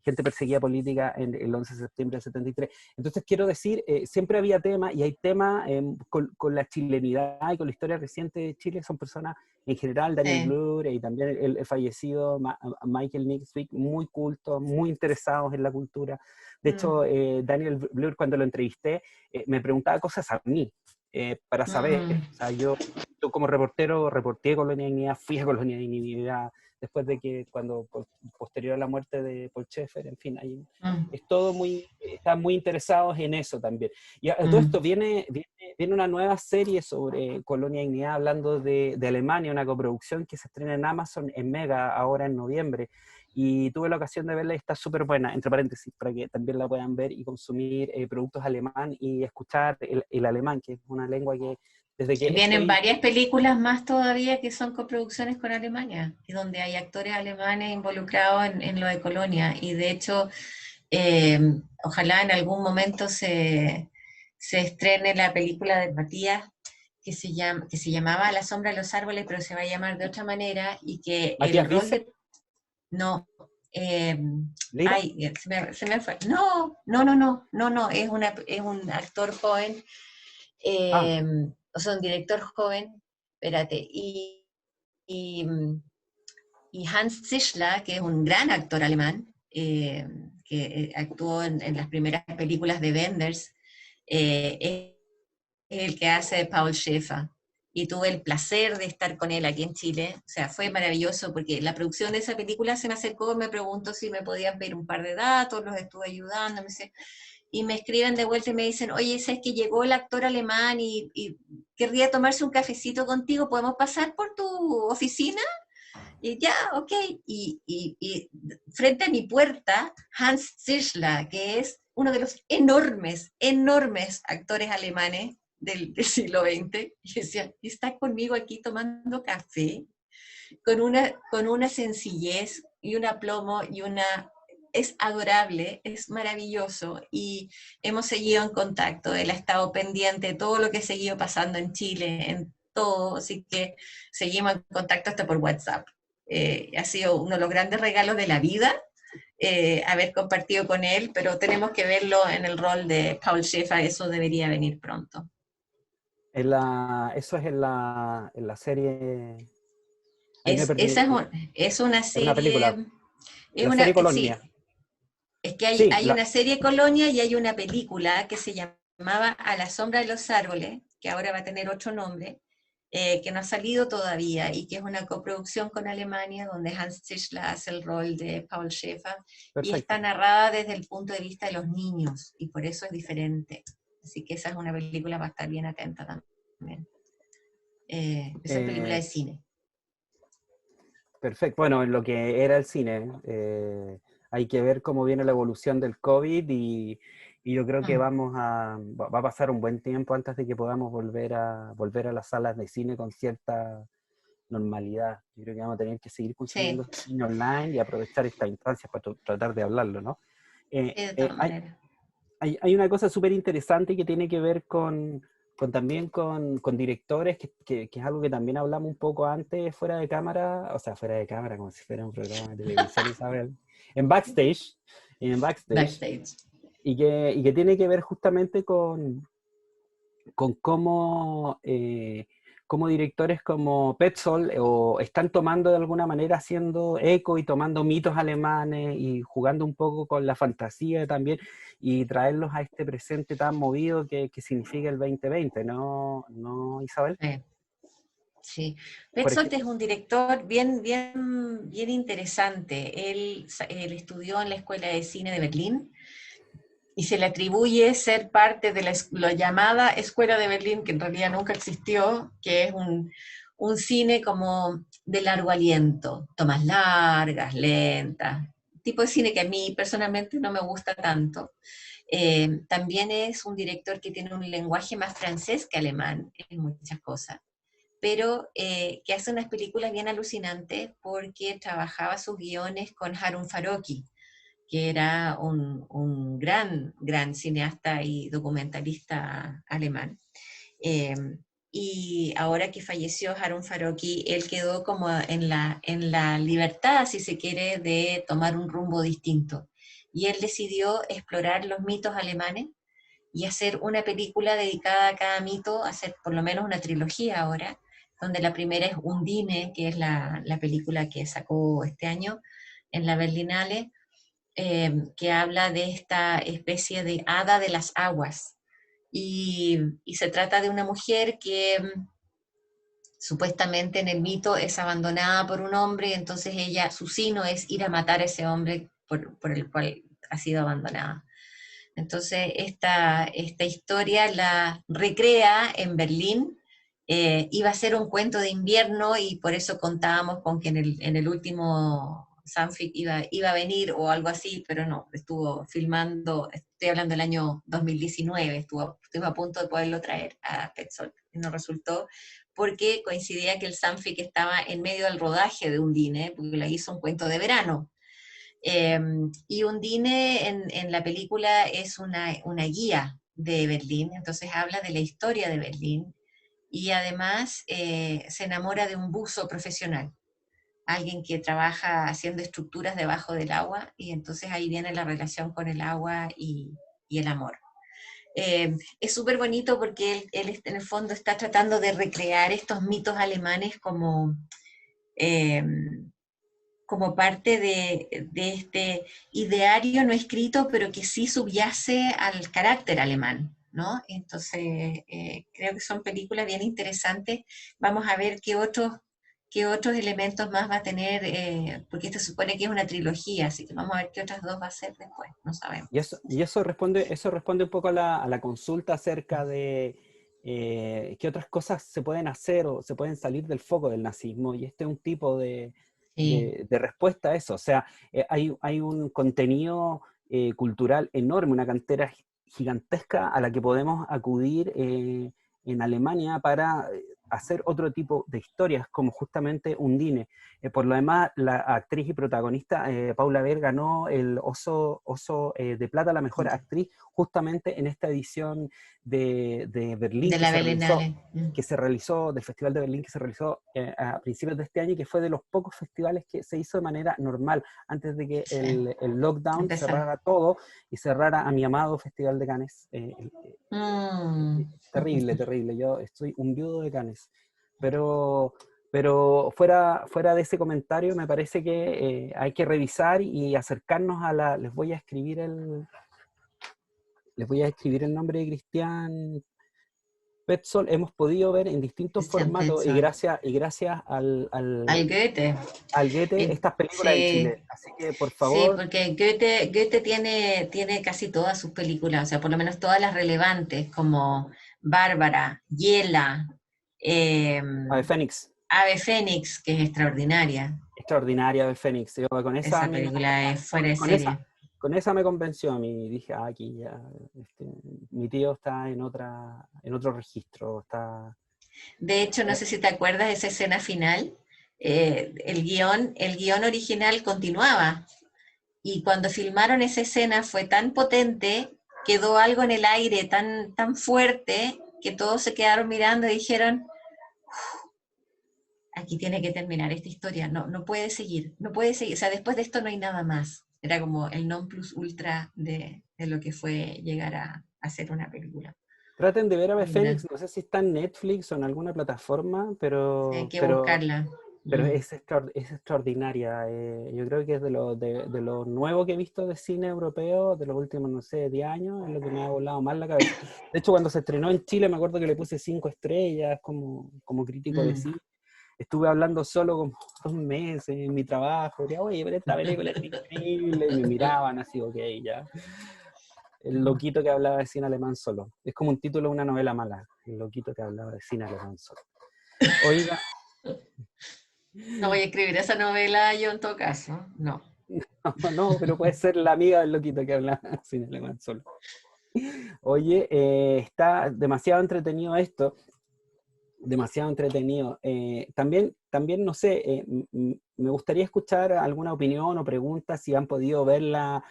gente perseguida política en el 11 de septiembre del 73. Entonces quiero decir, siempre había tema y hay tema con la chilenidad y con la historia reciente de Chile. Son personas en general, Daniel Sí. Blur y también el fallecido Michael Nyqvist, muy cultos, muy interesados en la cultura. De hecho, Mm, Daniel Blur, cuando lo entrevisté, me preguntaba cosas a mí para saber. mm, O sea, yo como reportero reporté Colonia Dignidad, fui a Colonia Dignidad, después de que posterior a la muerte de Paul Schaeffer, en fin, mm, es todo están muy interesados en eso también. Y a todo esto mm. viene una nueva serie sobre Colonia Dignidad hablando de Alemania, una coproducción que se estrena en Amazon en Mega ahora en noviembre. Y tuve la ocasión de verla y está súper buena, entre paréntesis, para que también la puedan ver y consumir productos alemán y escuchar el alemán, que es una lengua que desde que Vienen estoy... varias películas más todavía que son coproducciones con Alemania, y donde hay actores alemanes involucrados en lo de Colonia. Y de hecho, eh, ojalá en algún momento se estrene la película de Matías que se llamaba La sombra de los árboles, pero se va a llamar de otra manera, y que el Matías rol Vice, de... No, eh, Lira. ay, se me fue. No, no, no, no, no, no, es un actor joven, Ah, eh, o sea, un director joven, espérate, y, y Hans Zischler, que es un gran actor alemán, que actuó en las primeras películas de Wenders, es el que hace de Paul Schäfer. Y tuve el placer de estar con él aquí en Chile. O sea, fue maravilloso porque la producción de esa película se me acercó, me preguntó si me podían ver un par de datos, los estuve ayudando, y me escriben de vuelta y me dicen, oye, ¿sabes que llegó el actor alemán y querría tomarse un cafecito contigo? ¿Podemos pasar por tu oficina? Y ya, ok. Y frente a mi puerta, Hans Zischler, que es uno de los enormes, enormes actores alemanes del siglo XX, y decía, está conmigo aquí tomando café, con una sencillez y un aplomo y una es adorable, es maravilloso y hemos seguido en contacto. Él ha estado pendiente de todo lo que ha seguido pasando en Chile, en todo, así que seguimos en contacto hasta por WhatsApp. Ha sido uno de los grandes regalos de la vida haber compartido con él, pero tenemos que verlo en el rol de Paul Schaeffer, eso debería venir pronto. Eso es en la serie... Ahí me Es, perdí. esa es una Es una película. serie, es La una, serie Colonia. sí, es que Sí, hay una serie Colonia y hay una película que se llamaba A la sombra de los árboles, que ahora va a tener otro nombre, que no ha salido todavía y que es una coproducción con Alemania, donde Hans Tischler hace el rol de Paul Schaeffer y está perfecto. narrada desde el punto de vista de los niños y por eso es diferente. Así que esa es una película para estar bien atenta también. Esa es película de Eh, cine. Perfecto. Bueno, en lo que era el cine, hay que ver cómo viene la evolución del COVID y yo creo que Mm. va a pasar un buen tiempo antes de que podamos volver a las salas de cine con cierta normalidad. Yo creo que vamos a tener que seguir Sí, consumiendo cine online y aprovechar estas instancias para tratar de hablarlo, ¿no? sí, de todas maneras. Hay una cosa súper interesante que tiene que ver también con directores, que es algo que también hablamos un poco antes fuera de cámara, o sea, fuera de cámara, como si fuera un programa de televisión, Isabel, en backstage, en backstage, Backstage. y que tiene que ver justamente con cómo directores como Petzold o están tomando de alguna manera, haciendo eco y tomando mitos alemanes y jugando un poco con la fantasía también y traerlos a este presente tan movido que significa el 2020, ¿no, Isabel? Sí. Sí, Por Petzold ejemplo, es un director bien interesante. Él estudió en la Escuela de Cine de Berlín y se le atribuye ser parte de la llamada Escuela de Berlín, que en realidad nunca existió, que es un cine como de largo aliento, tomas largas, lentas, tipo de cine que a mí personalmente no me gusta tanto. También es un director que tiene un lenguaje más francés que alemán en muchas cosas, pero que hace unas películas bien alucinantes porque trabajaba sus guiones con Harun Farocki, que era un gran cineasta y documentalista alemán. Eh, y ahora que falleció Harun Farocki, él quedó como en la libertad, si se quiere, de tomar un rumbo distinto. Y él decidió explorar los mitos alemanes y hacer una película dedicada a cada mito, hacer por lo menos una trilogía ahora, donde la primera es Undine, que es la película que sacó este año en la Berlinale, que habla de esta especie de hada de las aguas. Y se trata de una mujer que supuestamente en el mito es abandonada por un hombre, y entonces ella, su sino es ir a matar a ese hombre por el cual ha sido abandonada. Entonces, esta historia la recrea en Berlín. Iba a ser un cuento de invierno y por eso contábamos con que en el último Sanfic iba a venir o algo así, pero no, estuvo filmando, estoy hablando del año 2019, estuvo a punto de poderlo traer a Petzold y no resultó porque coincidía que el Sanfic estaba en medio del rodaje de Undine, porque la hizo un cuento de verano. Y Undine en la película es una guía de Berlín, entonces habla de la historia de Berlín y además se enamora de un buzo profesional, alguien que trabaja haciendo estructuras debajo del agua y entonces ahí viene la relación con el agua y el amor. Es súper bonito porque él en el fondo está tratando de recrear estos mitos alemanes eh, como parte de este ideario no escrito, pero que sí subyace al carácter alemán, ¿no? Entonces, creo que son películas bien interesantes. Vamos a ver qué otros elementos más va a tener, porque esto se supone que es una trilogía, así que vamos a ver qué otras dos va a ser después, no sabemos. y eso responde un poco a la consulta acerca de qué otras cosas se pueden hacer o se pueden salir del foco del nazismo, y este es un tipo Sí, de respuesta a eso. O sea, hay un contenido cultural enorme, una cantera gigantesca a la que podemos acudir en Alemania para hacer otro tipo de historias, como justamente Undine. Por lo demás, la actriz y protagonista, Paula Ver, ganó el Oso de Plata, la mejor actriz, justamente en esta edición de Berlín De la Berlinale. que se realizó, del Festival de Berlín, que se realizó a principios de este año, y que fue de los pocos festivales que se hizo de manera normal, antes de que Sí. el lockdown Empezar. cerrara todo y cerrara a mi amado Festival de Cannes. Terrible, terrible. Yo estoy un viudo de Cannes. Pero, pero fuera de ese comentario, me parece que hay que revisar y acercarnos a la... Les voy a escribir el nombre de Cristian Petzold. Hemos podido ver en distintos Christian formatos y Petzold. gracias Al Goethe. al Goethe estas películas en Sí, Chile. Así que, por sí, favor, porque Goethe tiene casi todas sus películas, o sea, por lo menos todas las relevantes, como Bárbara, Yela, eh, Ave Fénix, Ave Fénix, que es extraordinaria. extraordinaria Ave Fénix. Yo con esa Esa película es fuera de serie. con esa me convenció a mí. Dije, aquí ya, mi tío está en otro registro, está... De hecho, no sé si te acuerdas de esa escena final. El guión original continuaba. Y cuando filmaron esa escena fue tan potente, quedó algo en el aire tan fuerte, que todos se quedaron mirando y dijeron, aquí tiene que terminar esta historia, no puede seguir, no puede seguir, o sea, después de esto no hay nada más. Era como el non plus ultra de lo que fue llegar a hacer una película. Traten de ver Ave Mira, Fénix, no sé si está en Netflix o en alguna plataforma, hay que buscarla. pero Mm. es extraordinaria. Yo creo que es de lo nuevo que he visto de cine europeo, de los últimos, no sé, 10 años, es lo que me ha volado más la cabeza. De hecho, cuando se estrenó en Chile, me acuerdo que le puse 5 estrellas como crítico de Mm. cine. Estuve hablando solo como 2 meses en mi trabajo. Decía, oye, pero esta película es increíble. Y me miraban así, ok, ya. El loquito que hablaba de cine alemán solo. Es como un título de una novela mala. El loquito que hablaba de cine alemán solo. Oiga, No voy a escribir esa novela yo en todo caso, no. no, pero puede ser la amiga del loquito que habla de cine alemán solo. Oye, está demasiado entretenido esto. Demasiado entretenido. También, no sé, me gustaría escuchar alguna opinión o pregunta si han podido ver la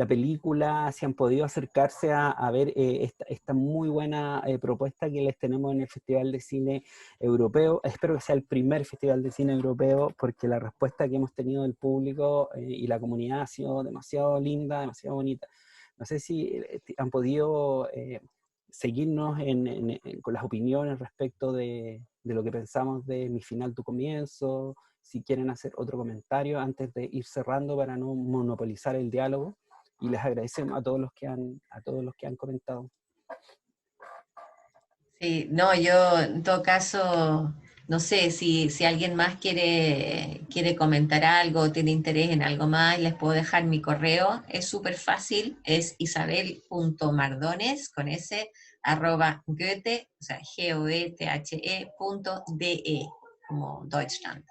película, si han podido acercarse a ver esta muy buena propuesta que les tenemos en el Festival de Cine Europeo. Espero que sea el primer Festival de Cine Europeo, porque la respuesta que hemos tenido del público y la comunidad ha sido demasiado linda, demasiado bonita. No sé si han podido seguirnos con las opiniones respecto de lo que pensamos de Mi final, tu comienzo, si quieren hacer otro comentario antes de ir cerrando para no monopolizar el diálogo, y les agradecemos a todos los que han comentado. Sí, no, yo en todo caso, no sé, si alguien más quiere comentar algo o tiene interés en algo más, les puedo dejar mi correo, es súper fácil, es isabel.mardones, con s, arroba goethe, o sea, goethe.de, como Deutschland.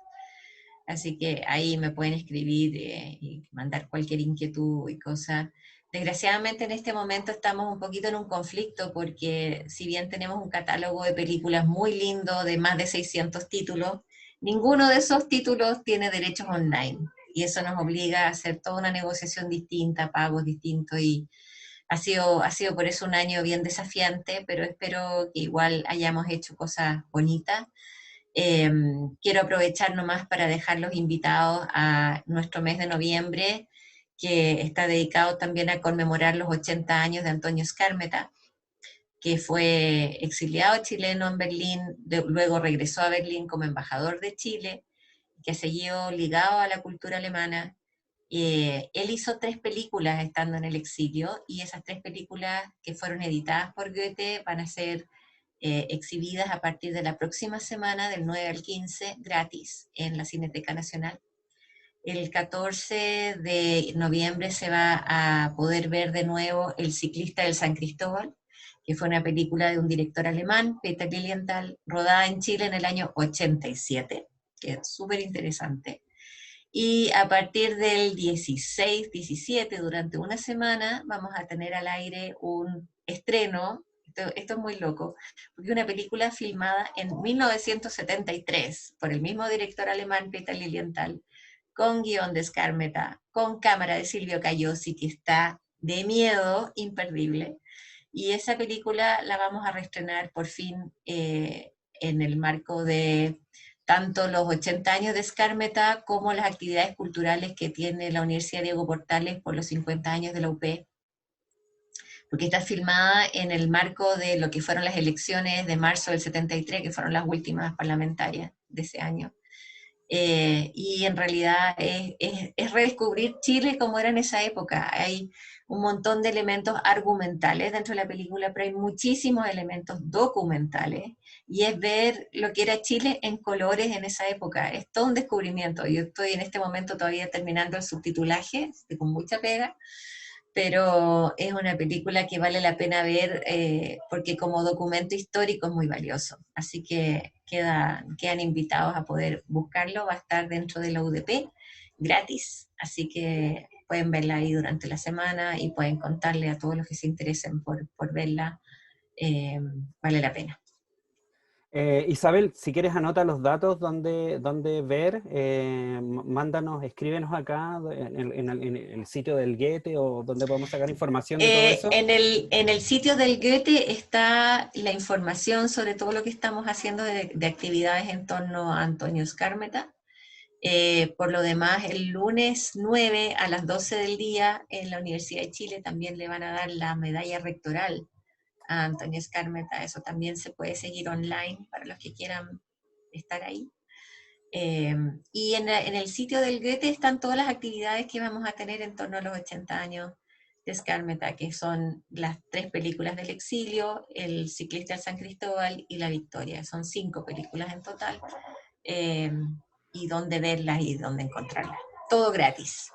Así que ahí me pueden escribir y mandar cualquier inquietud y cosa. Desgraciadamente en este momento estamos un poquito en un conflicto porque si bien tenemos un catálogo de películas muy lindo de más de 600 títulos, ninguno de esos títulos tiene derechos online y eso nos obliga a hacer toda una negociación distinta, pagos distintos y ha sido por eso un año bien desafiante, pero espero que igual hayamos hecho cosas bonitas. eh, Quiero aprovechar nomás para dejar los invitados a nuestro mes de noviembre, que está dedicado también a conmemorar los 80 años de Antonio Skármeta, que fue exiliado chileno en Berlín, luego regresó a Berlín como embajador de Chile, que ha seguido ligado a la cultura alemana. Él hizo 3 películas estando en el exilio y esas 3 películas que fueron editadas por Goethe van a ser exhibidas a partir de la próxima semana, del 9 al 15, gratis en la Cineteca Nacional. El 14 de noviembre se va a poder ver de nuevo El ciclista del San Cristóbal, que fue una película de un director alemán, Peter Lilienthal, rodada en Chile en el año 87, que es súper interesante. Y a partir del 16, 17, durante una semana, vamos a tener al aire un estreno esto es muy loco, porque una película filmada en 1973 por el mismo director alemán Peter Lilienthal, con guión de Skármeta, con cámara de Silvio Cagliozzi, que está de miedo, imperdible. Y esa película la vamos a reestrenar por fin en el marco de tanto los 80 años de Skármeta como las actividades culturales que tiene la Universidad Diego Portales por los 50 años de la UP, porque está filmada en el marco de lo que fueron las elecciones de marzo del 73, que fueron las últimas parlamentarias de ese año. Y en realidad es redescubrir Chile como era en esa época. Hay un montón de elementos argumentales dentro de la película, pero hay muchísimos elementos documentales, y es ver lo que era Chile en colores en esa época. Es todo un descubrimiento. Yo estoy en este momento todavía terminando el subtitulaje, con mucha pega, pero es una película que vale la pena ver porque como documento histórico es muy valioso. Así que quedan invitados a poder buscarlo, va a estar dentro de la UDP, gratis, así que pueden verla ahí durante la semana y pueden contarle a todos los que se interesen por verla, vale la pena. Isabel, si quieres anota los datos donde ver, mándanos, escríbenos acá en el sitio del Goethe o donde podemos sacar información de todo eso. En el sitio del Goethe está la información sobre todo lo que estamos haciendo de actividades en torno a Antonio Skármeta. Por lo demás, el lunes 9 a las 12 del día en la Universidad de Chile también le van a dar la medalla rectoral a Antonio Skármeta. Eso también se puede seguir online para los que quieran estar ahí. Y en el sitio del Goethe están todas las actividades que vamos a tener en torno a los 80 años de Skármeta, que son las 3 películas del exilio, El ciclista al San Cristóbal y La Victoria. Son 5 películas en total, y dónde verlas y dónde encontrarlas. Todo gratis.